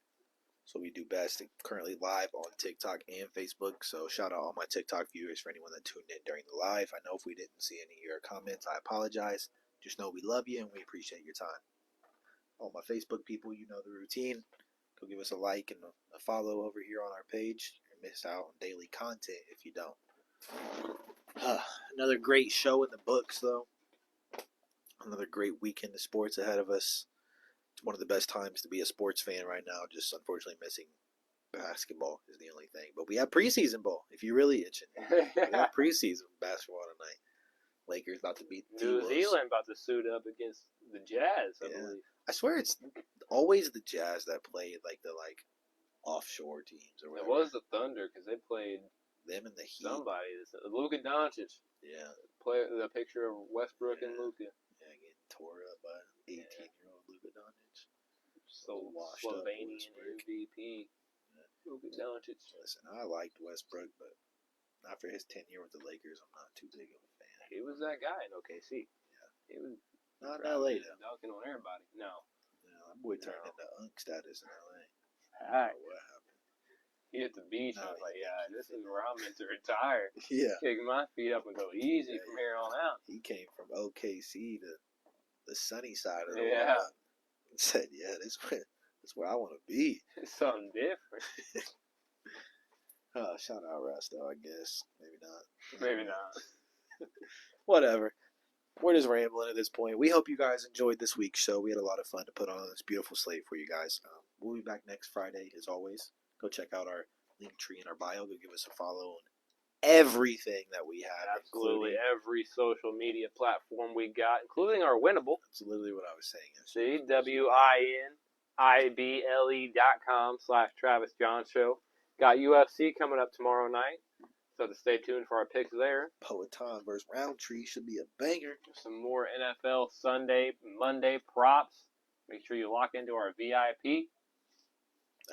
So we do best currently live on TikTok and Facebook. So shout out all my TikTok viewers for anyone that tuned in during the live. I know if we didn't see any of your comments, I apologize. Just know we love you and we appreciate your time. All my Facebook people, you know the routine. Go give us a like and a follow over here on our page. You miss out on daily content if you don't. Another great show in the books, though. Another great weekend of sports ahead of us. It's one of the best times to be a sports fan right now. Just unfortunately missing basketball is the only thing. But we have preseason ball if you're really itching. We have preseason basketball tonight. Lakers about to beat the New T-Wolves. Zealand about to suit up against the Jazz, I believe. I swear it's always the Jazz that play like the offshore teams or whatever. It was the Thunder because they played them and the Heat. Somebody, Luka Doncic. Yeah. Play the picture of Westbrook and Luka. Yeah, getting tore up by 18-year-old Luka Doncic. So Slovenian MVP. Luka Doncic. Listen, I liked Westbrook, but after his tenure with the Lakers, I'm not too big of a fan. He was that guy in OKC. Yeah. He was not in LA, though. Dunking on everybody. No. That boy turned into Unk status in LA. Heck. What happened? He hit the beach and I was like, yeah, this is where I'm meant to retire. Yeah. Kick my feet up and go easy from here on out. He came from OKC to the sunny side of the world. And said, yeah, this is where I want to be. It's something different. Shout out Resto, I guess. Maybe not. Maybe not. Whatever. We're just rambling at this point. We hope you guys enjoyed this week's show. We had a lot of fun to put on this beautiful slate for you guys. We'll be back next Friday, as always. Go check out our link tree in our bio. Go give us a follow on everything that we have. Absolutely. Every social media platform we got, including our Winnable. That's literally what I was saying. See, WINIBLE.com/Travis Jon Show. Got UFC coming up tomorrow night. So to stay tuned for our picks there. Poetan versus Roundtree should be a banger. Some more NFL Sunday, Monday props. Make sure you lock into our VIP.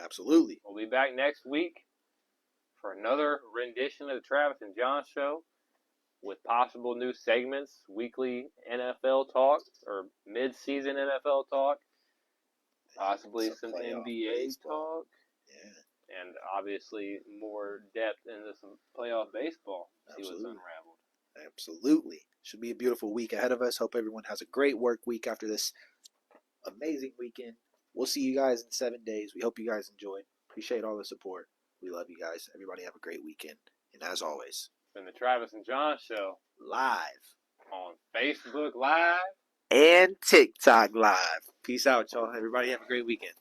Absolutely. We'll be back next week for another rendition of the Travis and Jon Show with possible new segments, weekly NFL talk or mid-season NFL talk, possibly some NBA talk. Yeah. And obviously more depth into some playoff baseball. See what's unraveled. Absolutely. Should be a beautiful week ahead of us. Hope everyone has a great work week after this amazing weekend. We'll see you guys in 7 days. We hope you guys enjoyed. Appreciate all the support. We love you guys. Everybody have a great weekend. And as always, From the Travis and Jon Show live on Facebook Live and TikTok live. Peace out, y'all. Everybody have a great weekend.